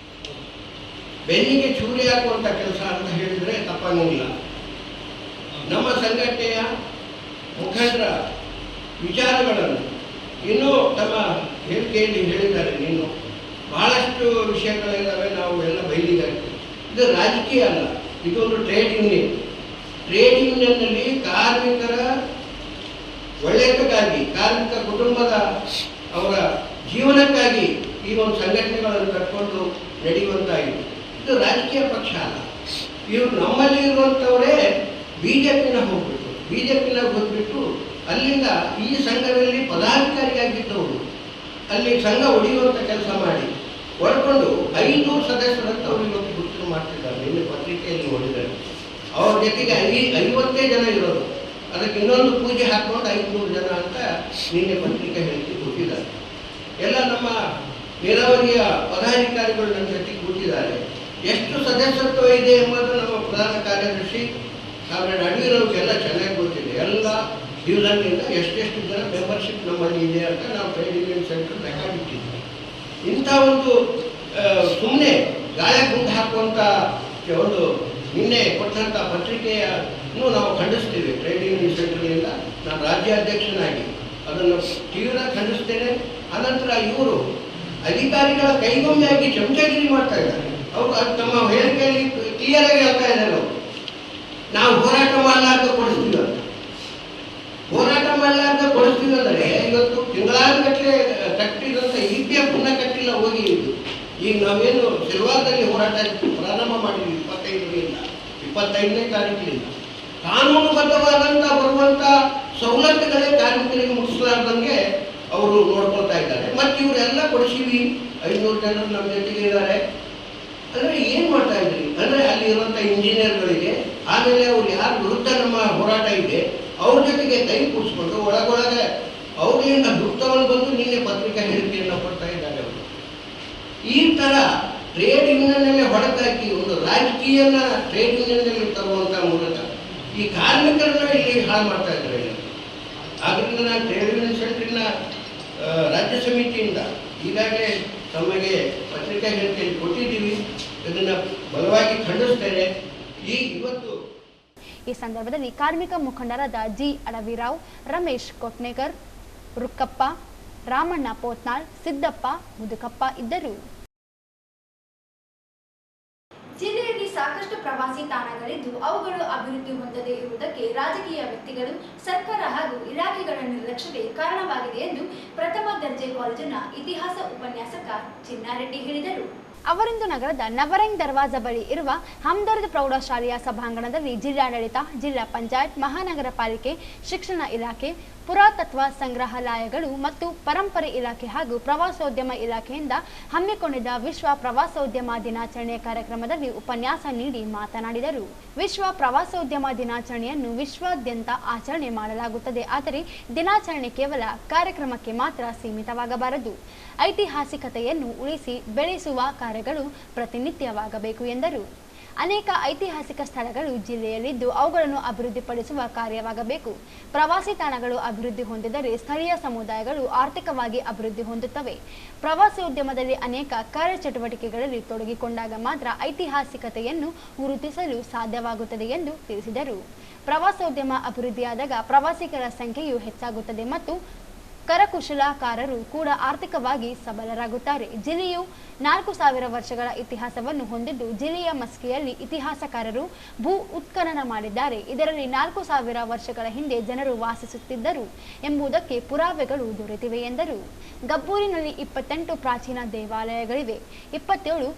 ಬೆನ್ನಿಗೆ ಚೂರಿ ಹಾಕುವಂಥ ಕೆಲಸ ಅಂತ ಹೇಳಿದರೆ ತಪ್ಪಾಗಿಲ್ಲ. ನಮ್ಮ ಸಂಘಟನೆಯ ಮುಖಂಡರ ವಿಚಾರಗಳನ್ನು ಇನ್ನೂ ತಮ್ಮ ಹೇಳಿಕೆಯಲ್ಲಿ ಹೇಳಿದ್ದಾರೆ. ಇನ್ನು ಬಹಳಷ್ಟು ವಿಷಯಗಳಿದ್ದಾವೆ, ನಾವು ಎಲ್ಲ ಬಯಲಿಗಾಗ್ತೀವಿ. ಇದು ರಾಜಕೀಯ ಅಲ್ಲ, ಇದೊಂದು ಟ್ರೇಡ್ ಯೂನಿಯನ್. ಟ್ರೇಡ್ ಯೂನಿಯನ್ನಲ್ಲಿ ಕಾರ್ಮಿಕರ ಒಳ್ಳೆಯದಕ್ಕಾಗಿ, ಕಾರ್ಮಿಕ ಕುಟುಂಬದ ಅವರ ಜೀವನಕ್ಕಾಗಿ ಈ ಒಂದು ಸಂಘಟನೆಗಳನ್ನು ಕಟ್ಕೊಂಡು ನಡೆಯುವಂತಾಗಿದೆ. ಇದು ರಾಜಕೀಯ ಪಕ್ಷ ಅಲ್ಲ. ಇವರು ನಮ್ಮಲ್ಲಿ ಇರುವಂಥವರೇ ಬಿಜೆಪಿನ ಹೋಗ್ಬಿಟ್ಟು ಅಲ್ಲಿಂದ ಈ ಸಂಘದಲ್ಲಿ ಪದಾಧಿಕಾರಿಯಾಗಿದ್ದವರು ಅಲ್ಲಿ ಸಂಘ ಒಡೆಯುವಂಥ ಕೆಲಸ ಮಾಡಿ ಹೊಡ್ಕೊಂಡು 500 ಸದಸ್ಯರಂತ ಅವರು ಇವತ್ತು ಗುರುತು ಮಾಡ್ತಿದ್ದಾರೆ. ನಿನ್ನೆ ಪತ್ರಿಕೆಯಲ್ಲಿ ನೋಡಿದ್ದಾರೆ. ಅವ್ರ ಜೊತೆಗೆ 50 ಜನ ಇರೋದು, ಅದಕ್ಕೆ ಇನ್ನೊಂದು ಪೂಜೆ ಹಾಕ್ಕೊಂಡು 500 ಜನ ಅಂತ ನಿನ್ನೆ ಪತ್ರಿಕೆ ಹೇಳಿಕೆ ಕೊಟ್ಟಿದ್ದಾರೆ. ಎಲ್ಲ ನಮ್ಮ ನೀರಾವರಿಯ ಪದಾಧಿಕಾರಿಗಳು ನನ್ನ ಜೊತೆಗೆ ಕೂತಿದ್ದಾರೆ. ಎಷ್ಟು ಸದಸ್ಯತ್ವ ಇದೆ ಎಂಬುದು ನಮ್ಮ ಪ್ರಧಾನ ಕಾರ್ಯದರ್ಶಿ ಕಾಮ್ರೇಡ್ ಅಡ್ವಿರವ್ರಿಗೆಲ್ಲ ಚೆನ್ನಾಗಿ ಗೊತ್ತಿದೆ. ಎಲ್ಲ ಡಿವಿಷನ್ನಿಂದ ಎಷ್ಟೆಷ್ಟು ಜನ ಮೆಂಬರ್ಶಿಪ್ ನಮ್ಮಲ್ಲಿ ಇದೆ ಅಂತ ನಾವು ಟ್ರೇಡ್ ಯೂನಿಯನ್ ಸೆಂಟರ್ ರೆಕಾರ್ಡ್ ಇಟ್ಟಿದ್ವಿ. ಇಂಥ ಒಂದು ಸುಮ್ಮನೆ ಗಾಯ ಗುಂಡು ಹಾಕುವಂಥ ಒಂದು ನಿನ್ನೆ ಕೊಟ್ಟಂಥ ಪತ್ರಿಕೆಯನ್ನು ನಾವು ಖಂಡಿಸ್ತೀವಿ. ಟ್ರೇಡ್ ಯೂನಿಯನ್ ಸೆಂಟರ್ನಿಂದ ನಾನು ರಾಜ್ಯಾಧ್ಯಕ್ಷನಾಗಿ ಅದನ್ನು ತೀವ್ರ ಖಂಡಿಸ್ತೇನೆ. ಅನಂತರ ಇವರು ಅಧಿಕಾರಿಗಳ ಕೈಗೊಂಬೆಯಾಗಿ ಚಮಚಗಿರಿ ಮಾಡ್ತಾ ಇದ್ದಾರೆ. ಅವರು ತಮ್ಮ ಹೇಳಿಕೆಯಲ್ಲಿ ಕ್ಲಿಯರ್ ಆಗಿ ಹೇಳ್ತಾ ಇದ್ದಾರೆ, ನಾವು ಹೋರಾಟ ಮಾಡಲಾರ್ದ ಕೊಡಿಸ್ತೀವಿ ಅಂತ. ಹೋರಾಟ ಮಾಡಲಾರ್ದ ಕೊಡಿಸ್ತೀವಿ ಅಂದರೆ ಇವತ್ತು ತಿಂಗಳಾನುಗಟ್ಟಲೆ ಕಟ್ಟಿದಂಥ EPF ಕಟ್ಟಿಲ್ಲ ಹೋಗಿ. ಈಗ ನಾವೇನು ಸಿಲ್ವಾರದಲ್ಲಿ ಹೋರಾಟ ಪ್ರಾರಂಭ ಮಾಡಿದ್ವಿ 25ನೇ ತಾರೀಕಿನಿಂದ. ಕಾನೂನುಬದ್ಧವಾದಂಥ ಬರುವಂಥ ಸವಲತ್ತುಗಳೇ ಕಾರ್ಮಿಕರಿಗೆ ಮುಗಿಸಲಾರ್ದಂಗೆ ಅವರು ನೋಡ್ಕೊಳ್ತಾ ಇದ್ದಾರೆ. ಮತ್ತು ಇವರೆಲ್ಲ ಕೊಡಿಸಿವಿ, 500 ಜನರು ನಮ್ಮ ಜೊತೆಗೆ ಇದ್ದಾರೆ. ಅಂದರೆ ಏನು ಮಾಡ್ತಾ ಇದ್ರಿ ಅಂದರೆ ಅಲ್ಲಿ ಇರುವಂಥ ಇಂಜಿನಿಯರ್ಗಳಿಗೆ, ಆಮೇಲೆ ಅವ್ರು ಯಾರ ವಿರುದ್ಧ ನಮ್ಮ ಹೋರಾಟ ಇದೆ ಅವ್ರ ಜೊತೆಗೆ ಕೈ ಕೂಡಿಸ್ಕೊಂಡು ಒಳಗೊಳಗೆ ಅವ್ರಿಂದ ದುಃಖವನ್ನು ಬಂದು ನಿನ್ನೆ ಪತ್ರಿಕಾ ಹೇಳಿಕೆಯನ್ನು ಕೊಡ್ತಾ ಇದ್ದಾರೆ. ಅವರು ಈ ಥರ ಟ್ರೇಡ್ ಯೂನಿಯನ್ನಲ್ಲಿ ಹೊಡೆದಾಕಿ ಒಂದು ರಾಜಕೀಯನ ಟ್ರೇಡ್ ಯೂನಿಯನ್ನಲ್ಲಿ ತರುವಂಥ ಮೂಲಕ ಈ ಕಾರ್ಮಿಕರನ್ನ ಇಲ್ಲಿ ಹಾಳು ಮಾಡ್ತಾ ಇದ್ದಾರೆ. ಆದ್ದರಿಂದ ನಾನು ಟ್ರೇಡ್ ಯೂನಿಯನ್ ಸೆಂಟ್ರಿನ ರಾಜ್ಯ ಸಮಿತಿಯಿಂದ ಈಗಾಗಲೇ ತಮಗೆ ಪತ್ರಿಕಾ ಹೇಳಿಕೆಯಲ್ಲಿ ಕೊಟ್ಟಿದ್ದೀವಿ. ಇದನ್ನು ಬಲವಾಗಿ ಖಂಡಿಸ್ತೇನೆ. ಇವತ್ತು ಈ ಸಂದರ್ಭದಲ್ಲಿ ಕಾರ್ಮಿಕ ಮುಖಂಡರಾದ ಜಿ ಅಡವಿರಾವ್, ರಮೇಶ್ ಕೊಟ್ನೇಕರ್, ರುಕ್ಕಪ್ಪ, ರಾಮಣ್ಣ ಪೋತ್ನಾಳ್, ಸಿದ್ದಪ್ಪ, ಮುದುಕಪ್ಪ ಇದ್ದರು. ಜಿಲ್ಲೆಯಲ್ಲಿ ಸಾಕಷ್ಟು ಪ್ರವಾಸಿ ತಾಣಗಳಿದ್ದು ಅವುಗಳು ಅಭಿವೃದ್ಧಿ ಹೊಂದದೇ ಇರುವುದಕ್ಕೆ ರಾಜಕೀಯ ವ್ಯಕ್ತಿಗಳು, ಸರ್ಕಾರ ಹಾಗೂ ಇಲಾಖೆಗಳ ನಿರ್ಲಕ್ಷ್ಯವೇ ಕಾರಣವಾಗಿದೆ ಎಂದು ಪ್ರಥಮ ದರ್ಜೆ ಕಾಲೇಜಿನ ಇತಿಹಾಸ ಉಪನ್ಯಾಸಕ ಚಿನ್ನಾರೆಡ್ಡಿ ಹೇಳಿದರು. ಅವರಿಂದು ನಗರದ ನವರಂಗ್ ದರ್ವಾಜ ಬಳಿ ಇರುವ ಹಮ್ದರ್ದ್ ಪ್ರೌಢಶಾಲೆಯ ಸಭಾಂಗಣದಲ್ಲಿ ಜಿಲ್ಲಾಡಳಿತ, ಜಿಲ್ಲಾ ಪಂಚಾಯತ್, ಮಹಾನಗರ ಪಾಲಿಕೆ, ಶಿಕ್ಷಣ ಇಲಾಖೆ, ಪುರಾತತ್ವ ಸಂಗ್ರಹಾಲಯಗಳು ಮತ್ತು ಪರಂಪರೆ ಇಲಾಖೆ ಹಾಗೂ ಪ್ರವಾಸೋದ್ಯಮ ಇಲಾಖೆಯಿಂದ ಹಮ್ಮಿಕೊಂಡಿದ್ದ ವಿಶ್ವ ಪ್ರವಾಸೋದ್ಯಮ ದಿನಾಚರಣೆ ಕಾರ್ಯಕ್ರಮದಲ್ಲಿ ಉಪನ್ಯಾಸ ನೀಡಿ ಮಾತನಾಡಿದರು. ವಿಶ್ವ ಪ್ರವಾಸೋದ್ಯಮ ದಿನಾಚರಣೆಯನ್ನು ವಿಶ್ವಾದ್ಯಂತ ಆಚರಣೆ ಮಾಡಲಾಗುತ್ತದೆ. ಆದರೆ ದಿನಾಚರಣೆ ಕೇವಲ ಕಾರ್ಯಕ್ರಮಕ್ಕೆ ಮಾತ್ರ ಸೀಮಿತವಾಗಬಾರದು. ಐತಿಹಾಸಿಕತೆಯನ್ನು ಉಳಿಸಿ ಬೆಳೆಸುವ ಕಾರ್ಯಗಳು ಪ್ರತಿನಿತ್ಯವಾಗಬೇಕು ಎಂದರು. ಅನೇಕ ಐತಿಹಾಸಿಕ ಸ್ಥಳಗಳು ಜಿಲ್ಲೆಯಲ್ಲಿದ್ದು ಅವುಗಳನ್ನು ಅಭಿವೃದ್ಧಿಪಡಿಸುವ ಕಾರ್ಯವಾಗಬೇಕು. ಪ್ರವಾಸಿ ತಾಣಗಳು ಅಭಿವೃದ್ಧಿ ಹೊಂದಿದರೆ ಸ್ಥಳೀಯ ಸಮುದಾಯಗಳು ಆರ್ಥಿಕವಾಗಿ ಅಭಿವೃದ್ಧಿ ಹೊಂದುತ್ತವೆ. ಪ್ರವಾಸೋದ್ಯಮದಲ್ಲಿ ಅನೇಕ ಕಾರ್ಯಚಟುವಟಿಕೆಗಳಲ್ಲಿ ತೊಡಗಿಕೊಂಡಾಗ ಮಾತ್ರ ಐತಿಹಾಸಿಕತೆಯನ್ನು ಗುರುತಿಸಲು ಸಾಧ್ಯವಾಗುತ್ತದೆ ಎಂದು ತಿಳಿಸಿದರು. ಪ್ರವಾಸೋದ್ಯಮ ಅಭಿವೃದ್ಧಿಯಾದಾಗ ಪ್ರವಾಸಿಗರ ಸಂಖ್ಯೆಯು ಹೆಚ್ಚಾಗುತ್ತದೆ ಮತ್ತು ಕರಕುಶಲಕಾರರು ಕೂಡ ಆರ್ಥಿಕವಾಗಿ ಸಬಲರಾಗುತ್ತಾರೆ. ಜಿಲ್ಲೆಯು 4000 ವರ್ಷಗಳ ಇತಿಹಾಸವನ್ನು ಹೊಂದಿದ್ದು ಜಿಲ್ಲೆಯ ಮಸ್ಕಿಯಲ್ಲಿ ಇತಿಹಾಸಕಾರರು ಭೂ ಉತ್ಖನನ ಮಾಡಿದ್ದಾರೆ. ಇದರಲ್ಲಿ 4000 ವರ್ಷಗಳ ಹಿಂದೆ ಜನರು ವಾಸಿಸುತ್ತಿದ್ದರು ಎಂಬುದಕ್ಕೆ ಪುರಾವೆಗಳು ದೊರೆತಿವೆ ಎಂದರು. ಗಬ್ಬೂರಿನಲ್ಲಿ 28 ಪ್ರಾಚೀನ ದೇವಾಲಯಗಳಿವೆ, 27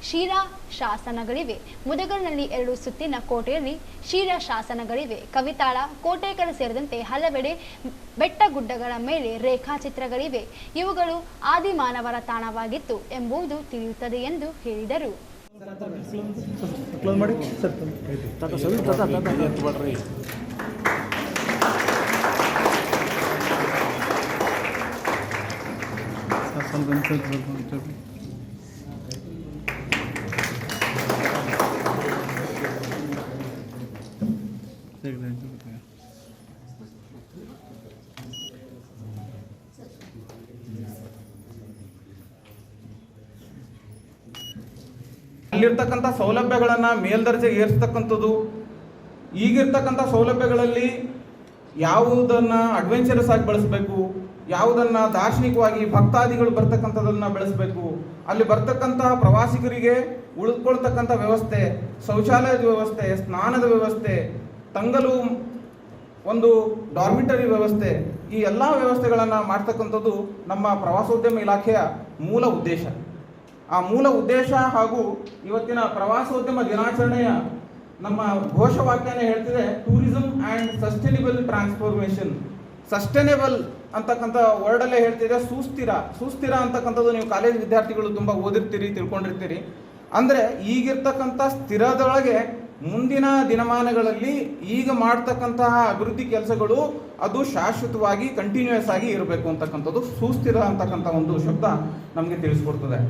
ಶಿಲಾ ಶಾಸನಗಳಿವೆ. ಮುದಗಲ್ನಲ್ಲಿ 2 ಸುತ್ತಿನ ಕೋಟೆಯಲ್ಲಿ ಶಿಲಾ ಶಾಸನಗಳಿವೆ. ಕವಿತಾಳ, ಕೋಟೆಕಲ್ ಸೇರಿದಂತೆ ಹಲವೆಡೆ ಬೆಟ್ಟಗುಡ್ಡಗಳ ಮೇಲೆ ರೇಖಾಚಿತ್ರಗಳಿವೆ. ಇವುಗಳು ಆದಿಮಾನವರ ತಾಣವಾಗಿತ್ತು ಎಂಬುದು ತಿಳಿಯುತ್ತದೆ ಎಂದು ಹೇಳಿದರು. ಅಲ್ಲಿರ್ತಕ್ಕಂಥ ಸೌಲಭ್ಯಗಳನ್ನು ಮೇಲ್ದರ್ಜೆಗೆ ಏರಿಸ್ತಕ್ಕಂಥದ್ದು, ಈಗಿರ್ತಕ್ಕಂಥ ಸೌಲಭ್ಯಗಳಲ್ಲಿ ಯಾವುದನ್ನು ಅಡ್ವೆಂಚರಸ್ ಆಗಿ ಬಳಸಬೇಕು, ಯಾವುದನ್ನು ದಾರ್ಶನಿಕವಾಗಿ ಭಕ್ತಾದಿಗಳು ಬರ್ತಕ್ಕಂಥದ್ದನ್ನು ಬೆಳೆಸಬೇಕು, ಅಲ್ಲಿ ಬರ್ತಕ್ಕಂತಹ ಪ್ರವಾಸಿಗರಿಗೆ ಉಳಿದುಕೊಳ್ತಕ್ಕಂಥ ವ್ಯವಸ್ಥೆ, ಶೌಚಾಲಯದ ವ್ಯವಸ್ಥೆ, ಸ್ನಾನದ ವ್ಯವಸ್ಥೆ, ತಂಗಲು ಒಂದು ಡಾರ್ಮಿಟರಿ ವ್ಯವಸ್ಥೆ, ಈ ಎಲ್ಲ ವ್ಯವಸ್ಥೆಗಳನ್ನು ಮಾಡ್ತಕ್ಕಂಥದ್ದು ನಮ್ಮ ಪ್ರವಾಸೋದ್ಯಮ ಇಲಾಖೆಯ ಮೂಲ ಉದ್ದೇಶ. ಆ ಮೂಲ ಉದ್ದೇಶ ಹಾಗೂ ಇವತ್ತಿನ ಪ್ರವಾಸೋದ್ಯಮ ದಿನಾಚರಣೆಯ ನಮ್ಮ ಘೋಷವಾಕ್ಯನೇ ಹೇಳ್ತಿದೆ, tourism and sustainable transformation. Sustainable ಅಂತಕ್ಕಂಥ ವರ್ಡಲ್ಲೇ ಹೇಳ್ತಿದೆ ಸುಸ್ಥಿರ ಅಂತಕ್ಕಂಥದ್ದು ನೀವು ಕಾಲೇಜ್ ವಿದ್ಯಾರ್ಥಿಗಳು ತುಂಬ ಓದಿರ್ತೀರಿ, ತಿಳ್ಕೊಂಡಿರ್ತೀರಿ. ಅಂದರೆ ಈಗಿರ್ತಕ್ಕಂಥ ಸ್ಥಿರದೊಳಗೆ ಮುಂದಿನ ದಿನಮಾನಗಳಲ್ಲಿ ಈಗ ಮಾಡ್ತಕ್ಕಂತಹ ಅಭಿವೃದ್ಧಿ ಕೆಲಸಗಳು ಅದು ಶಾಶ್ವತವಾಗಿ ಕಂಟಿನ್ಯೂಯಸ್ ಆಗಿ ಇರಬೇಕು ಅಂತಕ್ಕಂಥದ್ದು ಸುಸ್ಥಿರ ಅಂತಕ್ಕಂಥ ಒಂದು ಶಬ್ದ ನಮಗೆ ತಿಳಿಸ್ಕೊಡ್ತದೆ.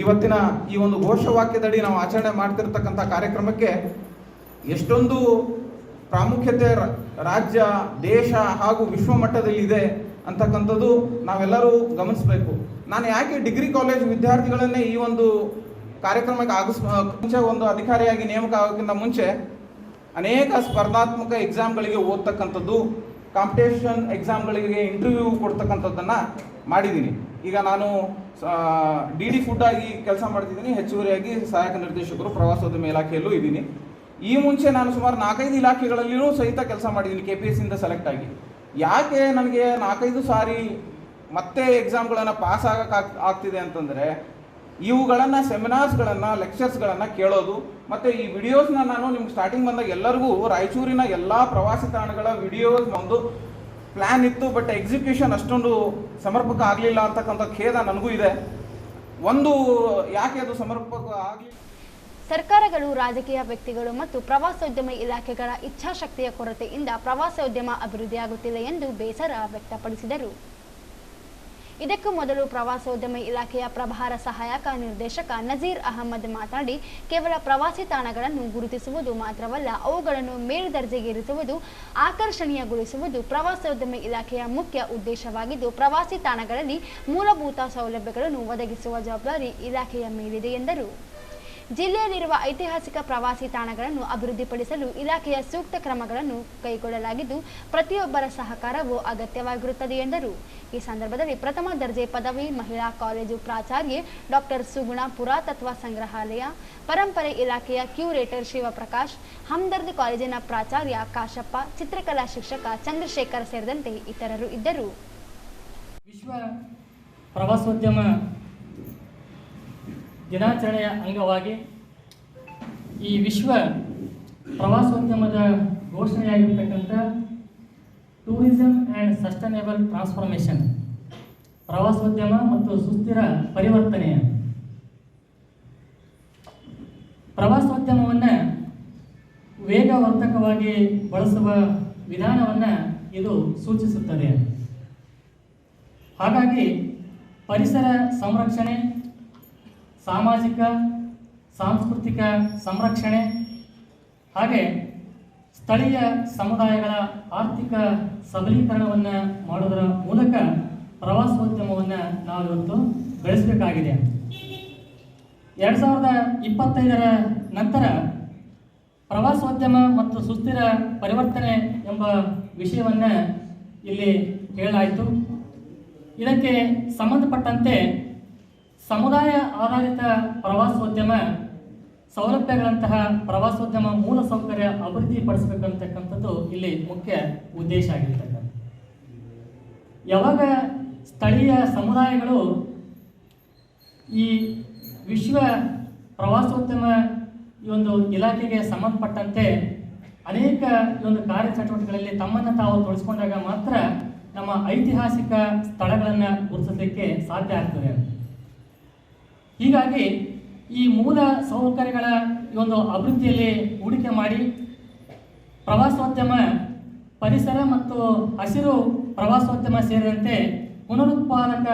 ಇವತ್ತಿನ ಈ ಒಂದು ಘೋಷವಾಕ್ಯದಡಿ ನಾವು ಆಚರಣೆ ಮಾಡ್ತಿರ್ತಕ್ಕಂಥ ಕಾರ್ಯಕ್ರಮಕ್ಕೆ ಎಷ್ಟೊಂದು ಪ್ರಾಮುಖ್ಯತೆ ರಾಜ್ಯ, ದೇಶ ಹಾಗೂ ವಿಶ್ವ ಮಟ್ಟದಲ್ಲಿ ಇದೆ ಅಂತಕ್ಕಂಥದ್ದು ನಾವೆಲ್ಲರೂ ಗಮನಿಸಬೇಕು. ನಾನು ಯಾಕೆ ಡಿಗ್ರಿ ಕಾಲೇಜ್ ವಿದ್ಯಾರ್ಥಿಗಳನ್ನೇ ಈ ಒಂದು ಕಾರ್ಯಕ್ರಮಕ್ಕೆ ಮುಂಚೆ ಒಂದು ಅಧಿಕಾರಿಯಾಗಿ ನೇಮಕ ಆಗೋಕ್ಕಿಂತ ಮುಂಚೆ ಅನೇಕ ಸ್ಪರ್ಧಾತ್ಮಕ ಎಕ್ಸಾಮ್ಗಳಿಗೆ ಓದ್ತಕ್ಕಂಥದ್ದು, ಕಾಂಪಿಟೇಷನ್ ಎಕ್ಸಾಮ್ಗಳಿಗೆ ಇಂಟರ್ವ್ಯೂ ಕೊಡ್ತಕ್ಕಂಥದ್ದನ್ನು ಮಾಡಿದ್ದೀನಿ. ಈಗ ನಾನು DD ಫುಡ್ ಆಗಿ ಕೆಲಸ ಮಾಡ್ತಿದ್ದೀನಿ, ಹೆಚ್ಚುವರಿಯಾಗಿ ಸಹಾಯಕ ನಿರ್ದೇಶಕರು ಪ್ರವಾಸೋದ್ಯಮ ಇಲಾಖೆಯಲ್ಲೂ ಇದ್ದೀನಿ. ಈ ಮುಂಚೆ ನಾನು ಸುಮಾರು 4-5 ಇಲಾಖೆಗಳಲ್ಲಿಯೂ ಸಹಿತ ಕೆಲಸ ಮಾಡಿದ್ದೀನಿ KPSC ಇಂದ ಸೆಲೆಕ್ಟ್ ಆಗಿ. ಯಾಕೆ ನನಗೆ 4-5 ಸಾರಿ ಮತ್ತೆ ಎಕ್ಸಾಮ್ಗಳನ್ನು ಪಾಸ್ ಆಗ್ತಿದೆ ಅಂತಂದರೆ, ಇವುಗಳನ್ನು ಸೆಮಿನಾರ್ಸ್ಗಳನ್ನು, ಲೆಕ್ಚರ್ಸ್ಗಳನ್ನು ಕೇಳೋದು, ಮತ್ತು ಈ ವಿಡಿಯೋಸ್ನ ನಾನು ನಿಮ್ಗೆ ಸ್ಟಾರ್ಟಿಂಗ್ ಬಂದಾಗ ಎಲ್ಲರಿಗೂ ರಾಯಚೂರಿನ ಎಲ್ಲ ಪ್ರವಾಸಿ ತಾಣಗಳ ವಿಡಿಯೋಸ್ ಒಂದು ಪ್ಲ್ಯಾನ್ ಇತ್ತು, ಬಟ್ ಎಕ್ಸಿಕ್ಯೂಷನ್ ಅಷ್ಟೊಂದು ಸಮರ್ಪಕ ಆಗಲಿಲ್ಲ ಅಂತಕ್ಕಂಥ ಖೇದ ನನಗೂ ಇದೆ. ಒಂದು ಯಾಕೆ ಅದು ಸಮರ್ಪಕ ಆಗಲಿ, ಸರ್ಕಾರಗಳು, ರಾಜಕೀಯ ವ್ಯಕ್ತಿಗಳು ಮತ್ತು ಪ್ರವಾಸೋದ್ಯಮ ಇಲಾಖೆಗಳ ಇಚ್ಛಾಶಕ್ತಿಯ ಕೊರತೆಯಿಂದ ಪ್ರವಾಸೋದ್ಯಮ ಅಭಿವೃದ್ಧಿಯಾಗುತ್ತಿಲ್ಲ ಎಂದು ಬೇಸರ ವ್ಯಕ್ತಪಡಿಸಿದರು. ಇದಕ್ಕೂ ಮೊದಲು ಪ್ರವಾಸೋದ್ಯಮ ಇಲಾಖೆಯ ಪ್ರಭಾರ ಸಹಾಯಕ ನಿರ್ದೇಶಕ ನಜೀರ್ ಅಹಮದ್ ಮಾತನಾಡಿ, ಕೇವಲ ಪ್ರವಾಸಿ ತಾಣಗಳನ್ನು ಗುರುತಿಸುವುದು ಮಾತ್ರವಲ್ಲ, ಅವುಗಳನ್ನು ಮೇಲ್ದರ್ಜೆಗೇರಿಸುವುದು, ಆಕರ್ಷಣೀಯಗೊಳಿಸುವುದು ಪ್ರವಾಸೋದ್ಯಮ ಇಲಾಖೆಯ ಮುಖ್ಯ ಉದ್ದೇಶವಾಗಿದ್ದು, ಪ್ರವಾಸಿ ತಾಣಗಳಲ್ಲಿ ಮೂಲಭೂತ ಸೌಲಭ್ಯಗಳನ್ನು ಒದಗಿಸುವ ಜವಾಬ್ದಾರಿ ಇಲಾಖೆಯ ಮೇಲಿದೆ ಎಂದರು. ಜಿಲ್ಲೆಯಲ್ಲಿರುವ ಐತಿಹಾಸಿಕ ಪ್ರವಾಸಿ ತಾಣಗಳನ್ನು ಅಭಿವೃದ್ಧಿಪಡಿಸಲು ಇಲಾಖೆಯ ಸೂಕ್ತ ಕ್ರಮಗಳನ್ನು ಕೈಗೊಳ್ಳಲಾಗಿದ್ದು, ಪ್ರತಿಯೊಬ್ಬರ ಸಹಕಾರವು ಅಗತ್ಯವಾಗಿರುತ್ತದೆ ಎಂದರು. ಈ ಸಂದರ್ಭದಲ್ಲಿ ಪ್ರಥಮ ದರ್ಜೆ ಪದವಿ ಮಹಿಳಾ ಕಾಲೇಜು ಪ್ರಾಚಾರ್ಯೆ ಡಾಕ್ಟರ್ ಸುಗುಣ, ಪುರಾತತ್ವ ಸಂಗ್ರಹಾಲಯ ಪರಂಪರೆ ಇಲಾಖೆಯ ಕ್ಯೂರೇಟರ್ ಶಿವಪ್ರಕಾಶ್, ಹಮ್ದರ್ದ್ ಕಾಲೇಜಿನ ಪ್ರಾಚಾರ್ಯ ಕಾಶಪ್ಪ, ಚಿತ್ರಕಲಾ ಶಿಕ್ಷಕ ಚಂದ್ರಶೇಖರ್ ಸೇರಿದಂತೆ ಇತರರು ಇದ್ದರು. ವಿಶ್ವ ಪ್ರವಾಸೋದ್ಯಮ ದಿನಾಚರಣೆಯ ಅಂಗವಾಗಿ ಈ ವಿಶ್ವ ಪ್ರವಾಸೋದ್ಯಮದ ಘೋಷಣೆಯಾಗಿರ್ತಕ್ಕಂಥ ಟೂರಿಸಂ ಆ್ಯಂಡ್ ಸಸ್ಟೈನೇಬಲ್ ಟ್ರಾನ್ಸ್ಫಾರ್ಮೇಷನ್, ಪ್ರವಾಸೋದ್ಯಮ ಮತ್ತು ಸುಸ್ಥಿರ ಪರಿವರ್ತನೆಯ ಪ್ರವಾಸೋದ್ಯಮವನ್ನು ವೇಗವರ್ಧಕವಾಗಿ ಬಳಸುವ ವಿಧಾನವನ್ನು ಇದು ಸೂಚಿಸುತ್ತದೆ. ಹಾಗಾಗಿ ಪರಿಸರ ಸಂರಕ್ಷಣೆ, ಸಾಮಾಜಿಕ ಸಾಂಸ್ಕೃತಿಕ ಸಂರಕ್ಷಣೆ ಹಾಗೆ ಸ್ಥಳೀಯ ಸಮುದಾಯಗಳ ಆರ್ಥಿಕ ಸಬಲೀಕರಣವನ್ನು ಮಾಡೋದರ ಮೂಲಕ ಪ್ರವಾಸೋದ್ಯಮವನ್ನು ನಾವಿವತ್ತು ಬೆಳೆಸಬೇಕಾಗಿದೆ. 2025ರ ನಂತರ ಪ್ರವಾಸೋದ್ಯಮ ಮತ್ತು ಸುಸ್ಥಿರ ಪರಿವರ್ತನೆ ಎಂಬ ವಿಷಯವನ್ನು ಇಲ್ಲಿ ಹೇಳಲಾಯಿತು. ಇದಕ್ಕೆ ಸಂಬಂಧಪಟ್ಟಂತೆ ಸಮುದಾಯ ಆಧಾರಿತ ಪ್ರವಾಸೋದ್ಯಮ ಸೌಲಭ್ಯಗಳಂತಹ ಪ್ರವಾಸೋದ್ಯಮ ಮೂಲಸೌಕರ್ಯ ಅಭಿವೃದ್ಧಿಪಡಿಸಬೇಕಂತಕ್ಕಂಥದ್ದು ಇಲ್ಲಿ ಮುಖ್ಯ ಉದ್ದೇಶ ಆಗಿರ್ತಕ್ಕಂಥ. ಯಾವಾಗ ಸ್ಥಳೀಯ ಸಮುದಾಯಗಳು ಈ ವಿಶ್ವ ಪ್ರವಾಸೋದ್ಯಮ ಈ ಒಂದು ಇಲಾಖೆಗೆ ಸಂಬಂಧಪಟ್ಟಂತೆ ಅನೇಕ ಈ ಒಂದು ಕಾರ್ಯಚಟುವಟಿಕೆಗಳಲ್ಲಿ ತಮ್ಮನ್ನು ತಾವು ತೊಡಗಿಸಿಕೊಂಡಾಗ ಮಾತ್ರ ನಮ್ಮ ಐತಿಹಾಸಿಕ ಸ್ಥಳಗಳನ್ನು ಗುರುತಿಸಲಿಕ್ಕೆ ಸಾಧ್ಯ ಆಗ್ತದೆ. ಹೀಗಾಗಿ ಈ ಮೂಲ ಸೌಕರ್ಯಗಳ ಈ ಒಂದು ಅಭಿವೃದ್ಧಿಯಲ್ಲಿ ಹೂಡಿಕೆ ಮಾಡಿ ಪ್ರವಾಸೋದ್ಯಮ, ಪರಿಸರ ಮತ್ತು ಹಸಿರು ಪ್ರವಾಸೋದ್ಯಮ ಸೇರಿದಂತೆ ಪುನರುತ್ಪಾದಕ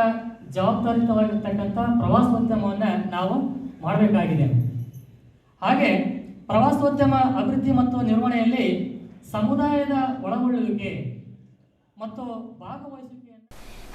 ಜವಾಬ್ದಾರಿಯುತವಾಗಿರ್ತಕ್ಕಂಥ ಪ್ರವಾಸೋದ್ಯಮವನ್ನು ನಾವು ಮಾಡಬೇಕಾಗಿದೆ. ಹಾಗೆ ಪ್ರವಾಸೋದ್ಯಮ ಅಭಿವೃದ್ಧಿ ಮತ್ತು ನಿರ್ವಹಣೆಯಲ್ಲಿ ಸಮುದಾಯದ ಒಳಗೊಳ್ಳುವಿಕೆ ಮತ್ತು ಭಾಗವಹಿಸುವಿಕೆ.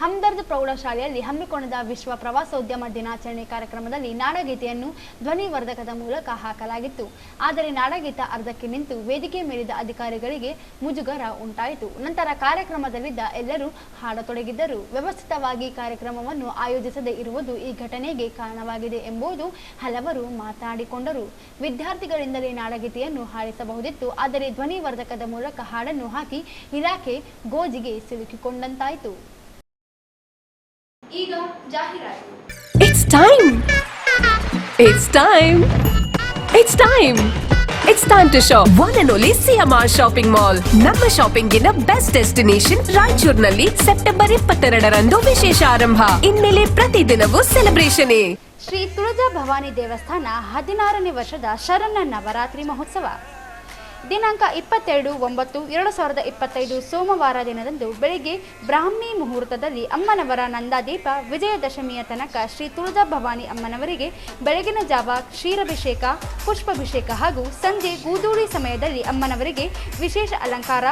ಹಮ್ದರ್ದ್ ಪ್ರೌಢಶಾಲೆಯಲ್ಲಿ ಹಮ್ಮಿಕೊಂಡ ವಿಶ್ವ ಪ್ರವಾಸೋದ್ಯಮ ದಿನಾಚರಣೆ ಕಾರ್ಯಕ್ರಮದಲ್ಲಿ ನಾಡಗೀತೆಯನ್ನು ಧ್ವನಿವರ್ಧಕದ ಮೂಲಕ ಹಾಕಲಾಗಿತ್ತು. ಆದರೆ ನಾಡಗೀತ ಅರ್ಧಕ್ಕೆ ನಿಂತು ವೇದಿಕೆ ಮೇಲಿದ್ದ ಅಧಿಕಾರಿಗಳಿಗೆ ಮುಜುಗರ ಉಂಟಾಯಿತು. ನಂತರ ಕಾರ್ಯಕ್ರಮದಲ್ಲಿದ್ದ ಎಲ್ಲರೂ ಹಾಡತೊಡಗಿದ್ದರು. ವ್ಯವಸ್ಥಿತವಾಗಿ ಕಾರ್ಯಕ್ರಮವನ್ನು ಆಯೋಜಿಸದೇ ಇರುವುದು ಈ ಘಟನೆಗೆ ಕಾರಣವಾಗಿದೆ ಎಂಬುದು ಹಲವರು ಮಾತನಾಡಿಕೊಂಡರು. ವಿದ್ಯಾರ್ಥಿಗಳಿಂದಲೇ ನಾಡಗೀತೆಯನ್ನು ಹಾಡಿಸಬಹುದಿತ್ತು, ಆದರೆ ಧ್ವನಿವರ್ಧಕದ ಮೂಲಕ ಹಾಡನ್ನು ಹಾಕಿ ಇಲಾಖೆ ಗೋಜಿಗೆ ಸಿಲುಕಿಕೊಂಡಂತಾಯಿತು. ಈಗ ಜಾಹೀರಾತು. It's time. It's time. It's time. It's time to shop. One and only CMR Shopping Mall. ನಮ್ಮ ಶಾಪಿಂಗ್ ನ ಬೆಸ್ಟ್ ಡೆಸ್ಟಿನೇಷನ್ ರಾಯಚೂರಿನಲ್ಲಿ ಸೆಪ್ಟೆಂಬರ್ 22ರಂದು ವಿಶೇಷ ಆರಂಭ. ಇನ್ಮೇಲೆ ಪ್ರತಿದಿನವೂ ಸೆಲೆಬ್ರೇಷನ್. ಶ್ರೀ ತುಳಜಾ ಭವಾನಿ ದೇವಸ್ಥಾನ 16ನೇ ವರ್ಷದ ಶರಣ ನವರಾತ್ರಿ ಮಹೋತ್ಸವ ದಿನಾಂಕ 22/9/2025 ಸೋಮವಾರ ದಿನದಂದು ಬೆಳಿಗ್ಗೆ ಬ್ರಾಹ್ಮಿ ಮುಹೂರ್ತದಲ್ಲಿ ಅಮ್ಮನವರ ನಂದಾದೀಪ, ವಿಜಯದಶಮಿಯ ತನಕ ಶ್ರೀ ತುಳಜಾ ಭವಾನಿ ಅಮ್ಮನವರಿಗೆ ಬೆಳಗಿನ ಜಾವ ಕ್ಷೀರಾಭಿಷೇಕ, ಪುಷ್ಪಾಭಿಷೇಕ ಹಾಗೂ ಸಂಜೆ ಗೂದೂಳಿ ಸಮಯದಲ್ಲಿ ಅಮ್ಮನವರಿಗೆ ವಿಶೇಷ ಅಲಂಕಾರ,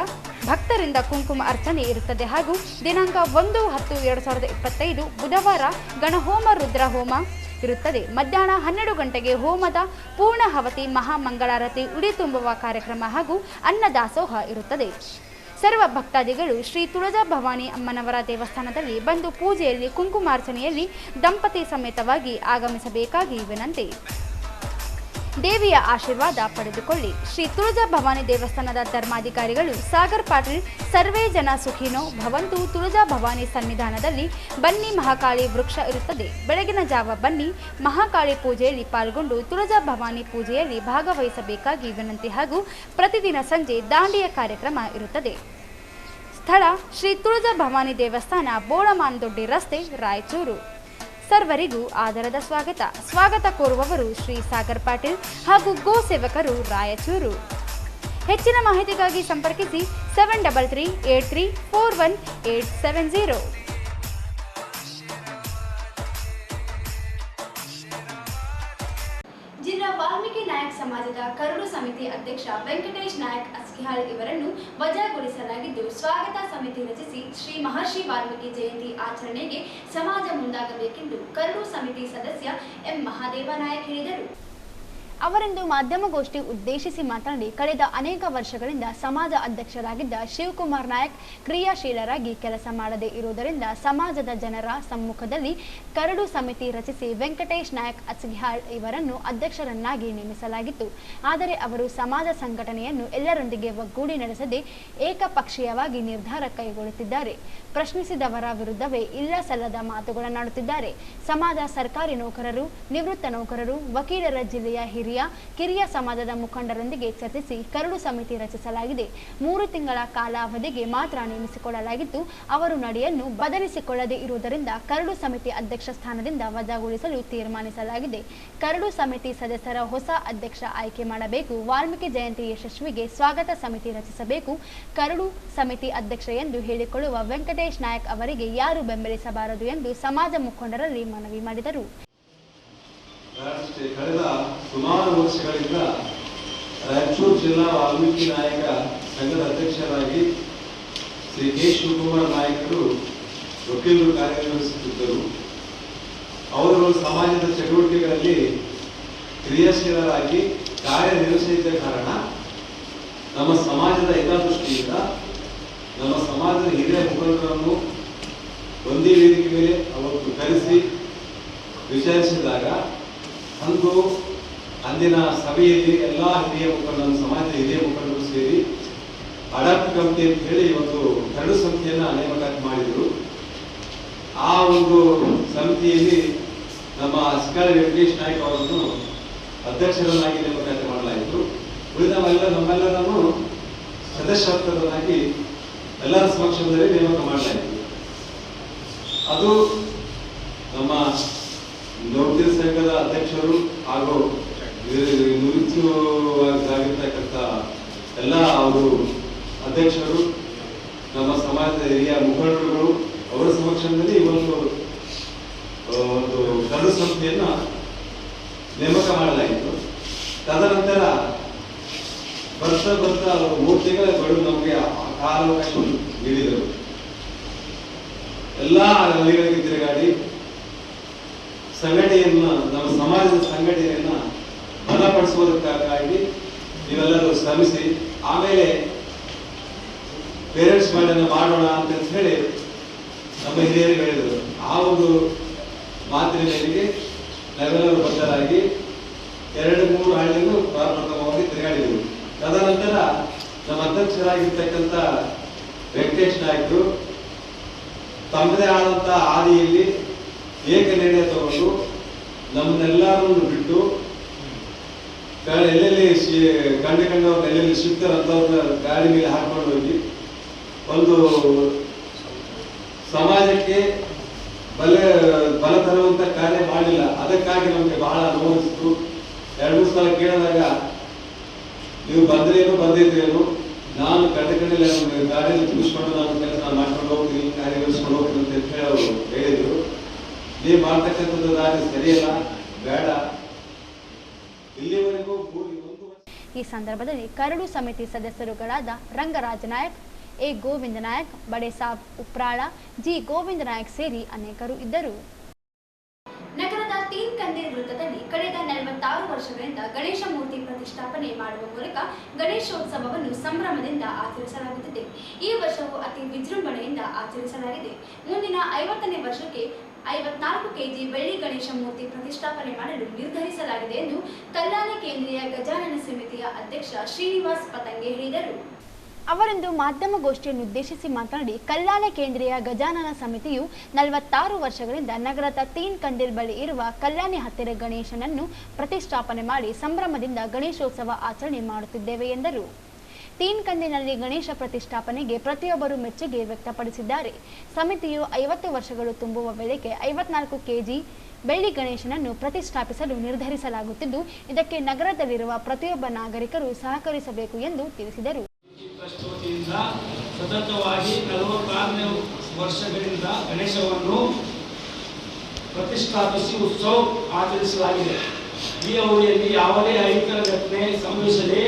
ಭಕ್ತರಿಂದ ಕುಂಕುಮ ಅರ್ಚನೆ ಇರುತ್ತದೆ. ಹಾಗೂ ದಿನಾಂಕ 1/10/2025 ಬುಧವಾರ ಗಣಹೋಮ, ರುದ್ರಹೋಮ ಇರುತ್ತದೆ. ಮಧ್ಯಾಹ್ನ 12 ಗಂಟೆಗೆ ಹೋಮದ ಪೂರ್ಣಾಹುತಿ, ಮಹಾಮಂಗಳಾರತಿ, ಉಡಿ ತುಂಬುವ ಕಾರ್ಯಕ್ರಮ ಹಾಗೂ ಅನ್ನದಾಸೋಹ ಇರುತ್ತದೆ. ಸರ್ವ ಭಕ್ತಾದಿಗಳು ಶ್ರೀ ತುಳಜಾ ಭವಾನಿ ಅಮ್ಮನವರ ದೇವಸ್ಥಾನದಲ್ಲಿ ಬಂದು ಪೂಜೆಯಲ್ಲಿ, ಕುಂಕುಮಾರ್ಚನೆಯಲ್ಲಿ ದಂಪತಿ ಸಮೇತವಾಗಿ ಆಗಮಿಸಬೇಕಾಗಿ ವಿನಂತಿ. ದೇವಿಯ ಆಶೀರ್ವಾದ ಪಡೆದುಕೊಳ್ಳಿ. ಶ್ರೀ ತುಳಜಾ ಭವಾನಿ ದೇವಸ್ಥಾನದ ಧರ್ಮಾಧಿಕಾರಿಗಳು ಸಾಗರ್ ಪಾಟೀಲ್. ಸರ್ವೇ ಜನ ಸುಖಿನೋ ಭವಂತು. ತುಳಜಾ ಭವಾನಿ ಸನ್ನಿಧಾನದಲ್ಲಿ ಬನ್ನಿ ಮಹಾಕಾಳಿ ವೃಕ್ಷ ಇರುತ್ತದೆ. ಬೆಳಗಿನ ಜಾವ ಬನ್ನಿ ಮಹಾಕಾಳಿ ಪೂಜೆಯಲ್ಲಿ ಪಾಲ್ಗೊಂಡು ತುಳಜಾ ಭವಾನಿ ಪೂಜೆಯಲ್ಲಿ ಭಾಗವಹಿಸಬೇಕಾಗಿ ವಿನಂತಿ. ಹಾಗೂ ಪ್ರತಿದಿನ ಸಂಜೆ ದಾಂಡಿಯ ಕಾರ್ಯಕ್ರಮ ಇರುತ್ತದೆ. ಸ್ಥಳ ಶ್ರೀ ತುಳಜಾ ಭವಾನಿ ದೇವಸ್ಥಾನ, ಬೋಳಮಾನದೊಡ್ಡಿ ರಸ್ತೆ, ರಾಯಚೂರು. ಸರ್ವರಿಗೂ ಆದರದ ಸ್ವಾಗತ ಕೋರುವವರು ಶ್ರೀ ಸಾಗರ್ ಪಾಟೀಲ್ ಹಾಗೂ ಗೋ ಸೇವಕರು, ರಾಯಚೂರು. ಹೆಚ್ಚಿನ ಮಾಹಿತಿಗಾಗಿ ಸಂಪರ್ಕಿಸಿ 7338341870. ಜಿಲ್ಲಾ ವಾಲ್ಮೀಕಿ ನಾಯಕ್ ಸಮಾಜದ ಕರಡು ಸಮಿತಿ ಅಧ್ಯಕ್ಷ ವೆಂಕಟೇಶ್ ನಾಯಕ್ ಅಸ್ಕಿಹಾಳ್ ಇವರನ್ನು ವಜಾಗೊಳಿಸಲಾಗಿದ್ದು, ಸ್ವಾಗತ ಸಮಿತಿ ರಚಿಸಿ ಶ್ರೀ ಮಹರ್ಷಿ ವಾಲ್ಮೀಕಿ ಜಯಂತಿ ಆಚರಣೆಗೆ ಸಮಾಜ ಮುಂದಾಗಬೇಕೆಂದು ಕರಡು ಸಮಿತಿ ಸದಸ್ಯ ಎಂ ಮಹಾದೇವ ನಾಯಕ್ ಹೇಳಿದರು. ಅವರಿಂದು ಮಾಧ್ಯಮಗೋಷ್ಠಿ ಉದ್ದೇಶಿಸಿ ಮಾತನಾಡಿ, ಕಳೆದ ಅನೇಕ ವರ್ಷಗಳಿಂದ ಸಮಾಜ ಅಧ್ಯಕ್ಷರಾಗಿದ್ದ ಶಿವಕುಮಾರ್ ನಾಯಕ್ ಕ್ರಿಯಾಶೀಲರಾಗಿ ಕೆಲಸ ಮಾಡದೇ ಇರುವುದರಿಂದ ಸಮಾಜದ ಜನರ ಸಮ್ಮುಖದಲ್ಲಿ ಕರಡು ಸಮಿತಿ ರಚಿಸಿ ವೆಂಕಟೇಶ್ ನಾಯಕ್ ಅಚ್ಗಿಹಾಳ್ ಇವರನ್ನು ಅಧ್ಯಕ್ಷರನ್ನಾಗಿ ನೇಮಿಸಲಾಗಿತ್ತು. ಆದರೆ ಅವರು ಸಮಾಜ ಸಂಘಟನೆಯನ್ನು ಎಲ್ಲರೊಂದಿಗೆ ಒಗ್ಗೂಡಿ ನಡೆಸದೆ ಏಕಪಕ್ಷೀಯವಾಗಿ ನಿರ್ಧಾರ ಕೈಗೊಳ್ಳುತ್ತಿದ್ದಾರೆ. ಪ್ರಶ್ನಿಸಿದವರ ವಿರುದ್ಧವೇ ಇಲ್ಲ ಸಲ್ಲದ ಮಾತುಗಳನ್ನಾಡುತ್ತಿದ್ದಾರೆ. ಸಮಾಜ, ಸರ್ಕಾರಿ ನೌಕರರು, ನಿವೃತ್ತ ನೌಕರರು, ವಕೀಲರ, ಜಿಲ್ಲೆಯ ಕಿರಿಯ ಸಮಾಜದ ಮುಖಂಡರೊಂದಿಗೆ ಚರ್ಚಿಸಿ ಕರಡು ಸಮಿತಿ ರಚಿಸಲಾಗಿದೆ. 3 ತಿಂಗಳ ಕಾಲಾವಧಿಗೆ ಮಾತ್ರ ನೇಮಿಸಿಕೊಳ್ಳಲಾಗಿದ್ದು, ಅವರು ನಡೆಯನ್ನು ಬದಲಿಸಿಕೊಳ್ಳದೇ ಇರುವುದರಿಂದ ಕರಡು ಸಮಿತಿ ಅಧ್ಯಕ್ಷ ಸ್ಥಾನದಿಂದ ವಜಾಗೊಳಿಸಲು ತೀರ್ಮಾನಿಸಲಾಗಿದೆ. ಕರಡು ಸಮಿತಿ ಸದಸ್ಯರ ಹೊಸ ಅಧ್ಯಕ್ಷ ಆಯ್ಕೆ ಮಾಡಬೇಕು. ವಾಲ್ಮೀಕಿ ಜಯಂತಿ ಯಶಸ್ವಿಗೆ ಸ್ವಾಗತ ಸಮಿತಿ ರಚಿಸಬೇಕು. ಕರಡು ಸಮಿತಿ ಅಧ್ಯಕ್ಷ ಎಂದು ಹೇಳಿಕೊಳ್ಳುವ ವೆಂಕಟೇಶ್ ನಾಯಕ್ ಅವರಿಗೆ ಯಾರು ಬೆಂಬಲಿಸಬಾರದು ಎಂದು ಸಮಾಜ ಮುಖಂಡರಲ್ಲಿ ಮನವಿ ಮಾಡಿದರು. ಕಳೆದ ಸುಮಾರು ವರ್ಷಗಳಿಂದ ರಾಯಚೂರು ಜಿಲ್ಲಾ ವಾಲ್ಮೀಕಿ ನಾಯಕ ಸಂಘದ ಅಧ್ಯಕ್ಷರಾಗಿ ಶ್ರೀ ಕೆ ಶಿವಕುಮಾರ್ ನಾಯಕರು ವಕೀಲರು ಕಾರ್ಯನಿರ್ವಹಿಸುತ್ತಿದ್ದರು. ಅವರು ಸಮಾಜದ ಚಟುವಟಿಕೆಗಳಲ್ಲಿ ಕ್ರಿಯಾಶೀಲರಾಗಿ ಕಾರ್ಯನಿರ್ವಹಿಸಿದ್ದ ಕಾರಣ ನಮ್ಮ ಸಮಾಜದ ಹಿತದೃಷ್ಟಿಯಿಂದ ನಮ್ಮ ಸಮಾಜದ ಹಿರಿಯ ಮುಖಂಡರನ್ನು ಒಂದೇ ವೇದಿಕೆ ಮೇಲೆ ಅವತ್ತು ಕರೆಸಿ ವಿಚಾರಿಸಿದಾಗ ಅಂದಿನ ಸಭೆಯಲ್ಲಿ ಎಲ್ಲ ಹಿರಿಯ ಮುಖಂಡರು, ಸಮಾಜದ ಹಿರಿಯ ಮುಖಂಡರು ಸೇರಿ ಅಡಾಪ್ಟ್ ಕಮಿಟಿ ಅಂತ ಹೇಳಿ ಒಂದು ಕರಡು ಸಮಿತಿಯನ್ನು ನೇಮಕಾತಿ ಮಾಡಿದರು. ಆ ಒಂದು ಸಮಿತಿಯಲ್ಲಿ ನಮ್ಮ ಅಸ್ಕಾಳ ವೆಂಕಟೇಶ್ ನಾಯಕ್ ಅವರನ್ನು ಅಧ್ಯಕ್ಷರನ್ನಾಗಿ ನೇಮಕಾತಿ ಮಾಡಲಾಯಿತು. ಉಳಿದವೆಲ್ಲ ನಮ್ಮೆಲ್ಲರನ್ನು ಸದಸ್ಯತ್ವರನ್ನಾಗಿ ಎಲ್ಲರ ಸಮಕ್ಷಮದಲ್ಲಿ ನೇಮಕ ಮಾಡಲಾಯಿತು. ಅದು ನಮ್ಮ ನೌಕರಿ ಸಂಘದ ಅಧ್ಯಕ್ಷರು ಹಾಗೂ ನಿವೃತ್ತಿಯಾಗಿರ್ತಕ್ಕಂಥ ಎಲ್ಲ ಅವರು ಅಧ್ಯಕ್ಷರು, ನಮ್ಮ ಸಮಾಜದ ಹಿರಿಯ ಮುಖಂಡರುಗಳು ಅವರ ಸಮಕ್ಷಮದಲ್ಲಿ ಒಂದು ಕರಡು ಸಂಸ್ಥೆಯನ್ನ ನೇಮಕ ಮಾಡಲಾಯಿತು. ತದನಂತರ ಬರ್ತಾ 3 ತಿಂಗಳ ಗಡುವು ನಮಗೆ ಕಾಲಾವಕಾಶ ನೀಡಿದರು. ಎಲ್ಲ ಹಳ್ಳಿಗಳಿಗೆ ತಿರುಗಾಡಿ ಸಂಘಟನೆಯನ್ನ, ನಮ್ಮ ಸಮಾಜದ ಸಂಘಟನೆಯನ್ನ ಬಲಪಡಿಸುವುದಕ್ಕಾಗಿ ನೀವೆಲ್ಲರೂ ಶ್ರಮಿಸಿ ಆಮೇಲೆ ಪೇರೆಂಟ್ಸ್ ಮಾಡನ್ನ ಮಾಡೋಣ ಅಂತ ಹೇಳಿ ನಮ್ಮ ಹಿರಿಯರು ಹೇಳಿದರು. ಆ ಒಂದು ಮಾತಿನ ಮೇರೆಗೆ ನಾವೆಲ್ಲರೂ ಬದ್ಧರಾಗಿ 2-3 ಹಳ್ಳಿಗೂ ಪ್ರಥಮವಾಗಿ ತಿರುಗಾಡಿದೆವು. ತದನಂತರ ನಮ್ಮ ಅಧ್ಯಕ್ಷರಾಗಿರ್ತಕ್ಕಂಥ ವೆಂಕಟೇಶ್ ನಾಯ್ಕರು ತಮ್ಮದೇ ಆದಂಥ ಹಾದಿಯಲ್ಲಿ ಏಕ ನಿರ್ಣಯ ತಗೊಂಡು ನಮ್ಮನ್ನೆಲ್ಲರನ್ನು ಬಿಟ್ಟು ಎಲ್ಲೆಲ್ಲಿ ಕಂಡವ್ರನ್ನ ಎಲ್ಲೆಲ್ಲಿ ಸಿಗ್ತಾರಂತವ್ರನ್ನ ಗಾಡಿ ಮೇಲೆ ಹಾಕೊಂಡು ಹೋಗಿ ಒಂದು ಸಮಾಜಕ್ಕೆ ಬಲ ತರುವಂತ ಕಾರ್ಯ ಮಾಡಲಿಲ್ಲ. ಅದಕ್ಕಾಗಿ ನಮಗೆ ಬಹಳ ನೋವಿಸಿತು. 2-3 ಸಲ ಕೇಳಿದಾಗ ನೀವು ಬಂದ್ರೇನು ಬಂದಿದ್ರೇನು, ನಾನು ಕಂಡಲ್ಲಿ ಗಾಡಿಯಲ್ಲಿ ತುಂಬಿಸ್ಕೊಂಡು ನಾನು ಕೆಲಸ ಮಾಡ್ಕೊಂಡು ಹೋಗ್ತೀನಿ, ಕಾರ್ಯಗಳಿಸ್ಕೊಂಡು ಹೋಗ್ತೀನಿ ಅಂತ ಹೇಳಿ ಅವರು ಹೇಳಿದ್ರು. ನೀವು ಮಾಡ್ತಕ್ಕಂಥದ್ದು ದಾರಿ ಸರಿಯಲ್ಲ, ಬೇಡ. ಇಲ್ಲಿವರೆಗೂ ಈ ಸಂದರ್ಭದಲ್ಲಿ ಕರಡು ಸಮಿತಿ ಸದಸ್ಯರುಗಳಾದ ರಂಗರಾಜ ನಾಯಕ್, ಎ ಗೋವಿಂದ ನಾಯಕ್, ಬಡೇಸಾಬ್ ಉಪ್ರಾಳ, ಜಿ ಗೋವಿಂದ ನಾಯಕ್ ಸೇರಿ ಅನೇಕರು ಇದ್ದರು. ನಗರದ ತೀನ್ ಕಂದೀರ್ ವೃತ್ತದಲ್ಲಿ ಕಳೆದ 46 ವರ್ಷಗಳಿಂದ ಗಣೇಶ ಮೂರ್ತಿ ಪ್ರತಿಷ್ಠಾಪನೆ ಮಾಡುವ ಮೂಲಕ ಗಣೇಶೋತ್ಸವವನ್ನು ಸಂಭ್ರಮದಿಂದ ಆಚರಿಸಲಾಗುತ್ತಿದೆ. ಈ ವರ್ಷವೂ ಅತಿ ವಿಜೃಂಭಣೆಯಿಂದ ಆಚರಿಸಲಾಗಿದೆ. ಮುಂದಿನ 50ನೇ ವರ್ಷಕ್ಕೆ 54 ಕೆಜಿ ಬೆಳ್ಳಿ ಗಣೇಶ ಮೂರ್ತಿ ಪ್ರತಿಷ್ಠಾಪನೆ ಮಾಡಲು ನಿರ್ಧರಿಸಲಾಗಿದೆ ಎಂದು ಕಲ್ಯಾಣ ಕೇಂದ್ರೀಯ ಗಜಾನನ ಸಮಿತಿಯ ಅಧ್ಯಕ್ಷ ಶ್ರೀನಿವಾಸ್ ಪತಂಗೆ ಹೇಳಿದರು. ಅವರಿಂದು ಮಾಧ್ಯಮಗೋಷ್ಠಿಯನ್ನು ಉದ್ದೇಶಿಸಿ ಮಾತನಾಡಿ, ಕಲ್ಯಾಣ ಕೇಂದ್ರೀಯ ಗಜಾನನ ಸಮಿತಿಯು 46 ವರ್ಷಗಳಿಂದ ನಗರದ ತೀನ್ ಕಂದೀರ್ ಬಳಿ ಇರುವ ಕಲ್ಯಾಣಿ ಹತ್ತಿರ ಗಣೇಶನನ್ನು ಪ್ರತಿಷ್ಠಾಪನೆ ಮಾಡಿ ಸಂಭ್ರಮದಿಂದ ಗಣೇಶೋತ್ಸವ ಆಚರಣೆ ಮಾಡುತ್ತಿದ್ದೇವೆ ಎಂದರು. ತೀನ್ ಕಂದೀರ್ನಲ್ಲಿ ಗಣೇಶ ಪ್ರತಿಷ್ಠಾಪನೆಗೆ ಪ್ರತಿಯೊಬ್ಬರು ಮೆಚ್ಚುಗೆ ವ್ಯಕ್ತಪಡಿಸಿದ್ದಾರೆ. ಸಮಿತಿಯು 50 ವರ್ಷಗಳು ತುಂಬುವ ವೇಳೆಗೆ 54 ಕೆಜಿ ಬೆಳ್ಳಿ ಗಣೇಶನನ್ನು ಪ್ರತಿಷ್ಠಾಪಿಸಲು ನಿರ್ಧರಿಸಲಾಗುತ್ತಿದ್ದು, ಇದಕ್ಕೆ ನಗರದಲ್ಲಿರುವ ಪ್ರತಿಯೊಬ್ಬ ನಾಗರಿಕರು ಸಹಕರಿಸಬೇಕು ಎಂದು ತಿಳಿಸಿದರು. ಸತತವಾಗಿ 46ನೇ ವರ್ಷಗಳಿಂದ ಗಣೇಶವನ್ನು ಪ್ರತಿಷ್ಠಾಪಿಸಿ ಉತ್ಸವ ಆಚರಿಸಲಾಗಿದೆ. ಈ ಅವಧಿಯಲ್ಲಿ ಯಾವುದೇ ಅಹಿತಕರ ಘಟನೆ ಸಂಭವಿಸದೆ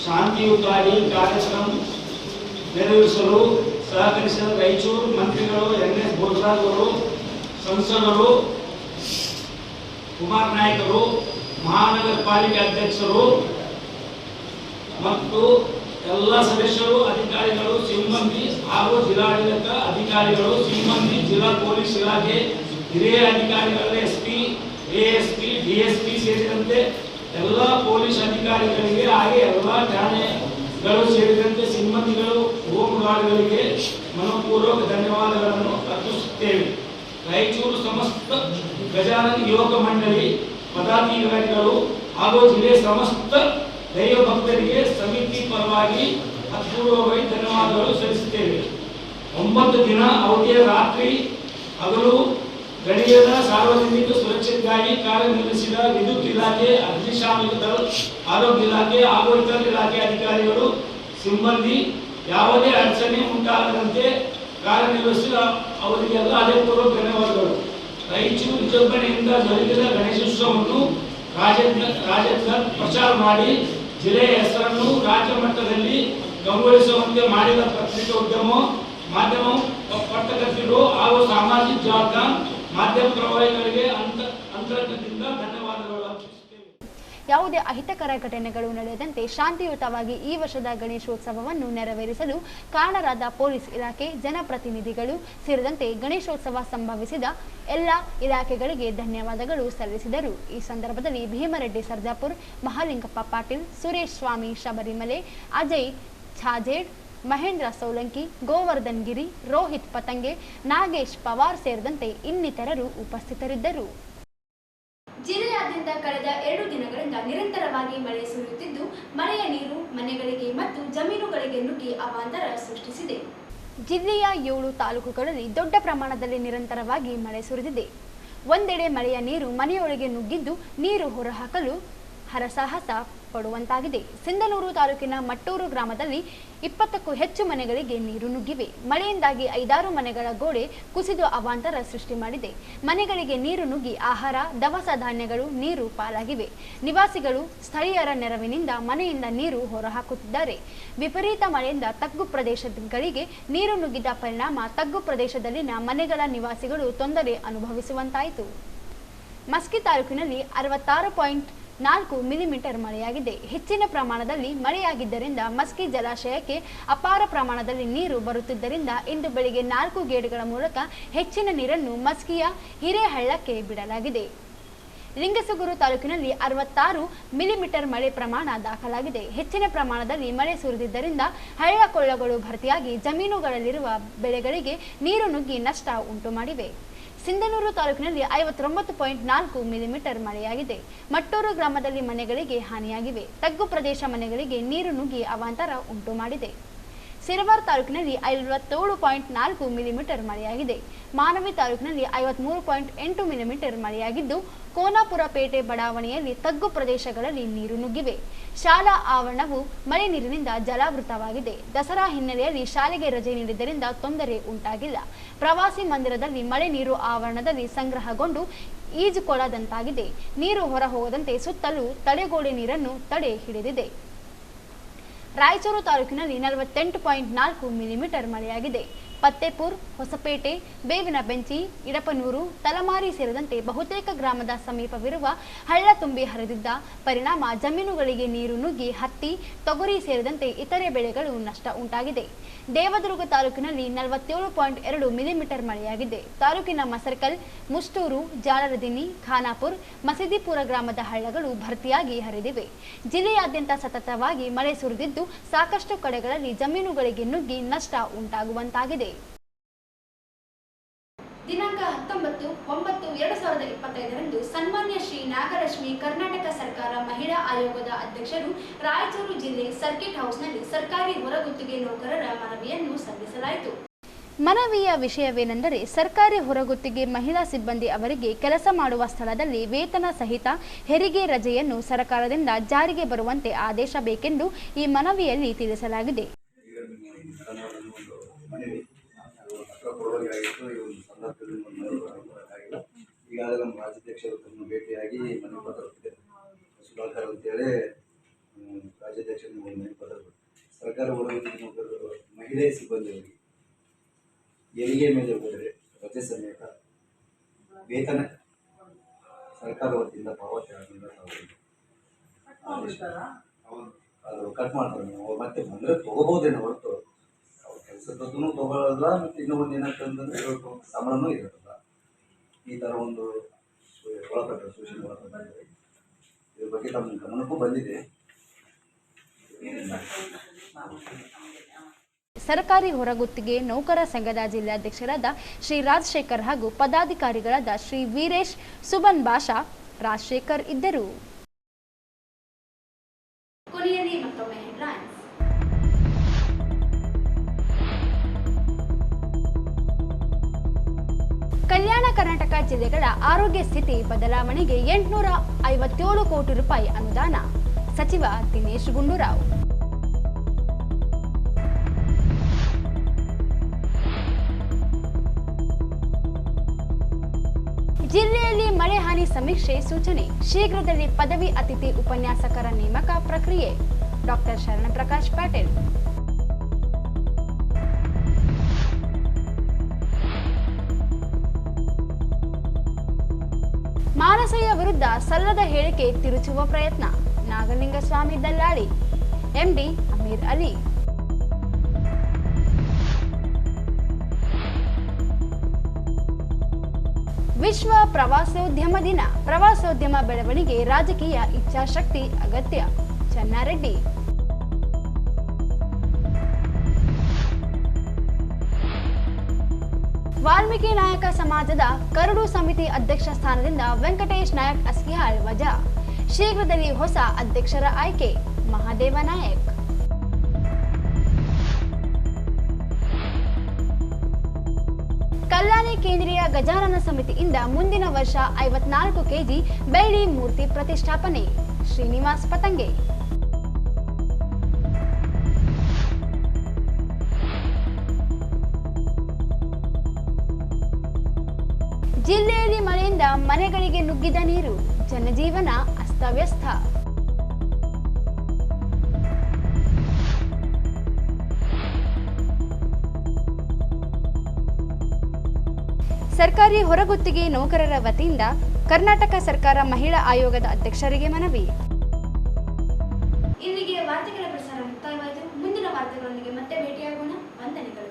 ಶಾಂತಿಯುತವಾಗಿ ಕಾರ್ಯಕ್ರಮ ನೆರವೇರಿಸಲು ಸಹಕರಿಸಿದ ರಾಯಚೂರು ಮಂತ್ರಿಗಳು NS ಬೋಸರಾಜ್ ಅವರು, ಸಂಸದರು ಕುಮಾರ್ ನಾಯ್ಕರು, ಮಹಾನಗರ ಪಾಲಿಕೆ ಅಧ್ಯಕ್ಷರು ಮತ್ತು ಎಲ್ಲ ಸದಸ್ಯರು, ಅಧಿಕಾರಿಗಳು, ಸಿಬ್ಬಂದಿ ಹಾಗೂ ಜಿಲ್ಲಾಡಳಿತ ಅಧಿಕಾರಿಗಳು, ಸಿಬ್ಬಂದಿ, ಜಿಲ್ಲಾ ಪೊಲೀಸ್ ಇಲಾಖೆ ಹಿರಿಯ ಅಧಿಕಾರಿಗಳ SP, ASP, DSP ಸೇರಿದಂತೆ ಎಲ್ಲ ಪೊಲೀಸ್ ಅಧಿಕಾರಿಗಳಿಗೆ ಹಾಗೆ ಎಲ್ಲ ಠಾಣೆಗಳು ಸೇರಿದಂತೆ ಸಿಬ್ಬಂದಿಗಳು, ಹೋಮ್ ಗಾರ್ಡ್ಗಳಿಗೆ ಮನಪೂರ್ವಕ ಧನ್ಯವಾದಗಳನ್ನು ಅರ್ಪಿಸುತ್ತೇವೆ. ರಾಯಚೂರು ಸಮಸ್ತ ಗಜಾನನ ಯುವಕ ಮಂಡಳಿ ಪದಾಧಿಕಾರಿಗಳು ಹಾಗೂ ಜಿಲ್ಲೆಯ ಸಮಸ್ತ ದೈವ ಭಕ್ತರಿಗೆ ಸಮಿತಿ ಪರವಾಗಿ ಅಪೂರ್ವವಾಗಿ ಧನ್ಯವಾದಗಳು ಸಲ್ಲಿಸುತ್ತೇವೆ. 9 ದಿನ ಅವಧಿಯ ರಾತ್ರಿ ಹಗಲು ಗಡಿಯದ ಸಾರ್ವಜನಿಕ ಸುರಕ್ಷತೆಗಾಗಿ ಕಾರ್ಯನಿರ್ವಹಿಸಿದ ವಿದ್ಯುತ್ ಇಲಾಖೆ, ಅಗ್ನಿಶಾಮಕ ದಳ, ಆರೋಗ್ಯ ಇಲಾಖೆ ಹಾಗೂ ಇತರ ಇಲಾಖೆ ಅಧಿಕಾರಿಗಳು, ಸಿಬ್ಬಂದಿ ಯಾವುದೇ ಅಡಚಣೆ ಉಂಟಾಗದಂತೆ ಕಾರ್ಯನಿರ್ವಹಿಸಿದ ಅವರಿಗೆಲ್ಲ ಹೃದಯಪೂರ್ವಕ ಧನ್ಯವಾದಗಳು. ರಾಯಚೂರು ವಿಜೃಂಭಣೆಯಿಂದ ಜರುಗಿದ ಗಣೇಶೋತ್ಸವವನ್ನು ರಾಜ್ಯದ ಪ್ರಚಾರ ಮಾಡಿ ಜಿಲ್ಲೆಯ ಹೆಸರನ್ನು ರಾಜ್ಯ ಮಟ್ಟದಲ್ಲಿ ಗಮನಿಸುವಂತೆ ಮಾಡಿದ ಪತ್ರಿಕೋದ್ಯಮ, ಮಾಧ್ಯಮ ಪತ್ರಕರ್ತರು ಹಾಗೂ ಸಾಮಾಜಿಕ ಜಾಲತಾಣ ಮಾಧ್ಯಮ ಪ್ರಭಾವಿಗಳಿಗೆ ಅಂತರಂಗದಿಂದ ಧನ್ಯವಾದಗಳು ಅರ್ಪಿಸುತ್ತೇವೆ. ಯಾವುದೇ ಅಹಿತಕರ ಘಟನೆಗಳು ನಡೆಯದಂತೆ ಶಾಂತಿಯುತವಾಗಿ ಈ ವರ್ಷದ ಗಣೇಶೋತ್ಸವವನ್ನು ನೆರವೇರಿಸಲು ಕಾರಣರಾದ ಪೊಲೀಸ್ ಇಲಾಖೆ, ಜನಪ್ರತಿನಿಧಿಗಳು ಸೇರಿದಂತೆ ಗಣೇಶೋತ್ಸವ ಸಂಭವಿಸಿದ ಎಲ್ಲ ಇಲಾಖೆಗಳಿಗೆ ಧನ್ಯವಾದಗಳು ಸಲ್ಲಿಸಿದರು. ಈ ಸಂದರ್ಭದಲ್ಲಿ ಭೀಮರೆಡ್ಡಿ ಸರ್ಜಾಪುರ್, ಮಹಾಲಿಂಗಪ್ಪ ಪಾಟೀಲ್, ಸುರೇಶ್ ಸ್ವಾಮಿ ಶಬರಿಮಲೆ, ಅಜಯ್ ಛಾಜೇಡ್, ಮಹೇಂದ್ರ ಸೋಲಂಕಿ, ಗೋವರ್ಧನ್ ಗಿರಿ, ರೋಹಿತ್ ಪತಂಗೆ, ನಾಗೇಶ್ ಪವಾರ್ ಸೇರಿದಂತೆ ಇನ್ನಿತರರು ಉಪಸ್ಥಿತರಿದ್ದರು. ಜಿಲ್ಲೆಯಾದ್ಯಂತ ಕಳೆದ 2 ದಿನಗಳಿಂದ ನಿರಂತರವಾಗಿ ಮಳೆ ಸುರಿಯುತ್ತಿದ್ದು ಮಳೆಯ ನೀರು ಮನೆಗಳಿಗೆ ಮತ್ತು ಜಮೀನುಗಳಿಗೆ ನುಗ್ಗಿ ಅವಾಂತರ ಸೃಷ್ಟಿಸಿದೆ. ಜಿಲ್ಲೆಯ 7 ತಾಲೂಕುಗಳಲ್ಲಿ ದೊಡ್ಡ ಪ್ರಮಾಣದಲ್ಲಿ ನಿರಂತರವಾಗಿ ಮಳೆ ಸುರಿದಿದೆ. ಒಂದೆಡೆ ಮಳೆಯ ನೀರು ಮನೆಯೊಳಗೆ ನುಗ್ಗಿದ್ದು ನೀರು ಹೊರಹಾಕಲು ಹರಸಾಹಸ ಪಡುವಂತಾಗಿದೆ. ಸಿಂಧನೂರು ತಾಲೂಕಿನ ಮಟ್ಟೂರು ಗ್ರಾಮದಲ್ಲಿ 20ಕ್ಕೂ ಹೆಚ್ಚು ಮನೆಗಳಿಗೆ ನೀರು ನುಗ್ಗಿವೆ. ಮಳೆಯಿಂದಾಗಿ 5-6 ಮನೆಗಳ ಗೋಡೆ ಕುಸಿದು ಅವಾಂತರ ಸೃಷ್ಟಿ ಮಾಡಿದೆ. ಮನೆಗಳಿಗೆ ನೀರು ನುಗ್ಗಿ ಆಹಾರ, ದವಸ ಧಾನ್ಯಗಳು ನೀರು ಪಾಲಾಗಿವೆ. ನಿವಾಸಿಗಳು ಸ್ಥಳೀಯರ ನೆರವಿನಿಂದ ಮನೆಯಿಂದ ನೀರು ಹೊರಹಾಕುತ್ತಿದ್ದಾರೆ. ವಿಪರೀತ ಮಳೆಯಿಂದ ತಗ್ಗು ಪ್ರದೇಶಗಳಿಗೆ ನೀರು ನುಗ್ಗಿದ ಪರಿಣಾಮ ತಗ್ಗು ಪ್ರದೇಶದಲ್ಲಿನ ಮನೆಗಳ ನಿವಾಸಿಗಳು ತೊಂದರೆ ಅನುಭವಿಸುವಂತಾಯಿತು. ಮಸ್ಕಿ ತಾಲೂಕಿನಲ್ಲಿ 66.4 ಮಿಲಿಮೀಟರ್ ಮಳೆಯಾಗಿದೆ. ಹೆಚ್ಚಿನ ಪ್ರಮಾಣದಲ್ಲಿ ಮಳೆಯಾಗಿದ್ದರಿಂದ ಮಸ್ಕಿ ಜಲಾಶಯಕ್ಕೆ ಅಪಾರ ಪ್ರಮಾಣದಲ್ಲಿ ನೀರು ಬರುತ್ತಿದ್ದರಿಂದ ಇಂದು ಬೆಳಿಗ್ಗೆ 4 ಗೇಟ್ಗಳ ಮೂಲಕ ಹೆಚ್ಚಿನ ನೀರನ್ನು ಮಸ್ಕಿಯ ಹಿರೇಹಳ್ಳಕ್ಕೆ ಬಿಡಲಾಗಿದೆ. ಲಿಂಗಸಗೂರು ತಾಲೂಕಿನಲ್ಲಿ 66 ಮಿಲಿಮೀಟರ್ ಮಳೆ ಪ್ರಮಾಣ ದಾಖಲಾಗಿದೆ. ಹೆಚ್ಚಿನ ಪ್ರಮಾಣದಲ್ಲಿ ಮಳೆ ಸುರಿದಿದ್ದರಿಂದ ಹಳ್ಳ ಕೊಳ್ಳಗಳು ಭರ್ತಿಯಾಗಿ ಜಮೀನುಗಳಲ್ಲಿರುವ ಬೆಳೆಗಳಿಗೆ ನೀರು ನುಗ್ಗಿ ನಷ್ಟ ಉಂಟು ಮಾಡಿವೆ. ಸಿಂಧನೂರು ತಾಲೂಕಿನಲ್ಲಿ 59.4 ಮಿಲಿಮೀಟರ್ ಮಳೆಯಾಗಿದೆ. ಮಟ್ಟೂರು ಗ್ರಾಮದಲ್ಲಿ ಮನೆಗಳಿಗೆ ಹಾನಿಯಾಗಿವೆ. ತಗ್ಗು ಪ್ರದೇಶ ಮನೆಗಳಿಗೆ ನೀರು ನುಗ್ಗಿ ಅವಾಂತರ ಉಂಟು ಮಾಡಿದೆ. ಸಿರವಾರ್ ತಾಲೂಕಿನಲ್ಲಿ 57.4 ಮಿಲಿಮೀಟರ್ ಮಳೆಯಾಗಿದೆ. ಮಾನವಿ ತಾಲೂಕಿನಲ್ಲಿ 53.8 ಮಿಲಿಮೀಟರ್ ಮಳೆಯಾಗಿದ್ದು ಕೋನಾಪುರ ಪೇಟೆ ಬಡಾವಣೆಯಲ್ಲಿ ತಗ್ಗು ಪ್ರದೇಶಗಳಲ್ಲಿ ನೀರು ನುಗ್ಗಿವೆ. ಶಾಲಾ ಆವರಣವು ಮಳೆ ನೀರಿನಿಂದ ಜಲಾವೃತವಾಗಿದೆ. ದಸರಾ ಹಿನ್ನೆಲೆಯಲ್ಲಿ ಶಾಲೆಗೆ ರಜೆ ನೀಡಿದ್ದರಿಂದ ತೊಂದರೆ ಉಂಟಾಗಿಲ್ಲ. ಪ್ರವಾಸಿ ಮಂದಿರದಲ್ಲಿ ಮಳೆ ನೀರು ಆವರಣದಲ್ಲಿ ಸಂಗ್ರಹಗೊಂಡು ಈಜುಕೊಳದಂತಾಗಿದೆ. ನೀರು ಹೊರ ಹೋಗದಂತೆ ಸುತ್ತಲೂ ತಡೆಗೋಡೆ ನೀರನ್ನು ತಡೆ ಹಿಡಿದಿದೆ. ರಾಯಚೂರು ತಾಲೂಕಿನಲ್ಲಿ 48.4 ಮಿಲಿಮೀಟರ್ ಮಳೆಯಾಗಿದೆ. ಪತ್ತೇಪುರ್, ಹೊಸಪೇಟೆ, ಬೇವಿನ ಬೆಂಚಿ, ಇಡಪನೂರು, ತಲಮಾರಿ ಸೇರಿದಂತೆ ಬಹುತೇಕ ಗ್ರಾಮದ ಸಮೀಪವಿರುವ ಹಳ್ಳ ತುಂಬಿ ಹರಿದಿದ್ದ ಪರಿಣಾಮ ಜಮೀನುಗಳಿಗೆ ನೀರು ನುಗ್ಗಿ ಹತ್ತಿ, ತೊಗರಿ ಸೇರಿದಂತೆ ಇತರೆ ಬೆಳೆಗಳು ನಷ್ಟ ಉಂಟಾಗಿದೆ. ದೇವದುರ್ಗ ತಾಲೂಕಿನಲ್ಲಿ 47.2 ಮಿಲಿಮೀಟರ್ ಮಳೆಯಾಗಿದೆ. ತಾಲೂಕಿನ ಮಸರ್ಕಲ್, ಮುಷ್ಟೂರು, ಜಾಲರದಿನಿ, ಖಾನಾಪುರ್, ಮಸೀದಿಪುರ ಗ್ರಾಮದ ಹಳ್ಳಗಳು ಭರ್ತಿಯಾಗಿ ಹರಿದಿವೆ. ಜಿಲ್ಲೆಯಾದ್ಯಂತ ಸತತವಾಗಿ ಮಳೆ ಸುರಿದಿದ್ದು ಸಾಕಷ್ಟು ಕಡೆಗಳಲ್ಲಿ ಜಮೀನುಗಳಿಗೆ ನುಗ್ಗಿ ನಷ್ಟ ಉಂಟಾಗುವಂತಾಗಿದೆ. ದಿನಾಂಕ 19/9/2025 ಸನ್ಮಾನ್ಯ ಶ್ರೀ ನಾಗಲಕ್ಷ್ಮಿ ಕರ್ನಾಟಕ ಸರ್ಕಾರ ಮಹಿಳಾ ಆಯೋಗದ ಅಧ್ಯಕ್ಷರು ರಾಯಚೂರು ಜಿಲ್ಲೆ ಸರ್ಕಿಟ್ ಹೌಸ್ನಲ್ಲಿ ಸರ್ಕಾರಿ ಹೊರಗುತ್ತಿಗೆ ನೌಕರರ ಮನವಿಯನ್ನು ಸಲ್ಲಿಸಲಾಯಿತು. ಮನವಿಯ ವಿಷಯವೇನೆಂದರೆ ಸರ್ಕಾರಿ ಹೊರಗುತ್ತಿಗೆ ಮಹಿಳಾ ಸಿಬ್ಬಂದಿ ಅವರಿಗೆ ಕೆಲಸ ಮಾಡುವ ಸ್ಥಳದಲ್ಲಿ ವೇತನ ಸಹಿತ ಹೆರಿಗೆ ರಜೆಯನ್ನು ಸರ್ಕಾರದಿಂದ ಜಾರಿಗೆ ಬರುವಂತೆ ಆದೇಶ ಬೇಕೆಂದು ಈ ಮನವಿಯಲ್ಲಿ ತಿಳಿಸಲಾಗಿದೆ. ಈಗಾಗಲೇ ನಮ್ಮ ರಾಜ್ಯಾಧ್ಯಕ್ಷರು ತಮ್ಮ ಭೇಟಿಯಾಗಿ ಮನವಿ ಪತ್ರ ಕೊಟ್ಟಿದ್ದಾರೆ. ಸುಧಾಕರ್ ಅಂತೇಳಿ ರಾಜ್ಯಾಧ್ಯಕ್ಷರು ಮನವಿ ಪತ್ರ ಸರ್ಕಾರ ಹೊರಗುತ್ತಿಗೆ ನೌಕರರು ಮಹಿಳೆ ಸಿಬ್ಬಂದಿಯವರಿಗೆ ಹೆರಿಗೆ ಮೇಲೆ ಹೋದರೆ ರಜೆ ಸಮೇತ ವೇತನ ಸರ್ಕಾರ ವತಿಯಿಂದ ಪಾವತಿ ಆಗಲಿಲ್ಲ. ಅದು ಕಟ್ ಮಾಡ್ತಾರೆ. ನಾವು ಮತ್ತೆ ಬಂದರೆ ತಗೋಬಹುದೇನೋ ಹೊರತು ಅವ್ರ ಕೆಲಸದೂ ತಗೊಳ್ಳೋಲ್ಲ. ಮತ್ತು ಇನ್ನೂ ಒಂದು ಏನಂತಂದ್ರೆ ಸಂಬಳನೂ ಇರೋಲ್ಲ. ಈ ಥರ ಒಂದು ಒಳಪಟ್ಟರೆ ಸೂಚನೆ ಒಳಪಟ್ಟಿದ್ದಾರೆ. ಇದ್ರ ಬಗ್ಗೆ ತಮ್ಮ ಗಮನಕ್ಕೂ ಬಂದಿದೆ. ಸರ್ಕಾರಿ ಹೊರಗುತ್ತಿಗೆ ನೌಕರ ಸಂಘದ ಜಿಲ್ಲಾಧ್ಯಕ್ಷರಾದ ಶ್ರೀ ರಾಜಶೇಖರ್ ಹಾಗೂ ಪದಾಧಿಕಾರಿಗಳಾದ ಶ್ರೀ ವೀರೇಶ್, ಸುಬನ್ ಬಾಷಾ, ರಾಜಶೇಖರ್ ಇದ್ದರು. ಕೊನೆಯಲ್ಲಿ ಮತ್ತೊಮ್ಮೆ ಹೆಡ್ಲೈನ್ಸ್. ಕಲ್ಯಾಣ ಕರ್ನಾಟಕ ಜಿಲ್ಲೆಗಳ ಆರೋಗ್ಯ ಸ್ಥಿತಿ ಬದಲಾವಣೆಗೆ 857 ಕೋಟಿ ರೂಪಾಯಿ ಅನುದಾನ, ಸಚಿವ ದಿನೇಶ್ ಗುಂಡೂರಾವ್. ಜಿಲ್ಲೆಯಲ್ಲಿ ಮಳೆ ಹಾನಿ ಸಮೀಕ್ಷೆ ಸೂಚನೆ, ಶೀಘ್ರದಲ್ಲಿ ಪದವಿ ಅತಿಥಿ ಉಪನ್ಯಾಸಕರ ನೇಮಕ ಪ್ರಕ್ರಿಯೆ, ಡಾಕ್ಟರ್ ಶರಣಪ್ರಕಾಶ್ ಪಾಟೀಲ್. ಮಾನಸಯ್ಯ ವಿರುದ್ಧ ಸಲ್ಲದ ಹೇಳಿಕೆ ತಿರುಚುವ ಪ್ರಯತ್ನ, ನಾಗಲಿಂಗಸ್ವಾಮಿ ದಲ್ಲಾಳಿ, ಎಂಡಿ ಅಮೀರ್ ಅಲಿ. ವಿಶ್ವ ಪ್ರವಾಸೋದ್ಯಮ ದಿನ, ಪ್ರವಾಸೋದ್ಯಮ ಬೆಳವಣಿಗೆ ರಾಜಕೀಯ ಇಚ್ಛಾಶಕ್ತಿ ಅಗತ್ಯ, ಚೆನ್ನಾರೆಡ್ಡಿ. ವಾಲ್ಮೀಕಿ ನಾಯಕ ಸಮಾಜದ ಕರಡು ಸಮಿತಿ ಅಧ್ಯಕ್ಷ ಸ್ಥಾನದಿಂದ ವೆಂಕಟೇಶ್ ನಾಯಕ್ ಅಸ್ಕಿಹಾಳ್ ವಜಾ, ಶೀಘ್ರದಲ್ಲಿ ಹೊಸ ಅಧ್ಯಕ್ಷರ ಆಯ್ಕೆ ಮಹಾದೇವ ನಾಯಕ್. ಕಲ್ಯಾಣಿ ಕೇಂದ್ರೀಯ ಗಜಾನನ ಸಮಿತಿಯಿಂದ ಮುಂದಿನ ವರ್ಷ 54 ಕೆಜಿ ಬೆಳ್ಳಿ ಮೂರ್ತಿ ಪ್ರತಿಷ್ಠಾಪನೆ ಶ್ರೀನಿವಾಸ್ ಪತಂಗೆ. ಜಿಲ್ಲೆಯಲ್ಲಿ ಮಳೆಯಿಂದ ಮನೆಗಳಿಗೆ ನುಗ್ಗಿದ ನೀರು, ಜನಜೀವನ ಅಸ್ತವ್ಯಸ್ತ. ಸರ್ಕಾರಿ ಹೊರಗುತ್ತಿಗೆ ನೌಕರರ ವತಿಯಿಂದ ಕರ್ನಾಟಕ ಸರ್ಕಾರ ಮಹಿಳಾ ಆಯೋಗದ ಅಧ್ಯಕ್ಷರಿಗೆ ಮನವಿ. ಇಲ್ಲಿಗೆ ವಾರ್ತೆಗಳ ಪ್ರಸಾರ ಮುಕ್ತಾಯವಾಯಿತು. ಮುಂದಿನ ವಾರ್ತೆಗಳೊಂದಿಗೆ ಮತ್ತೆ ಭೇಟಿಯಾಗೋಣ. ವಂದನೆಗಳು.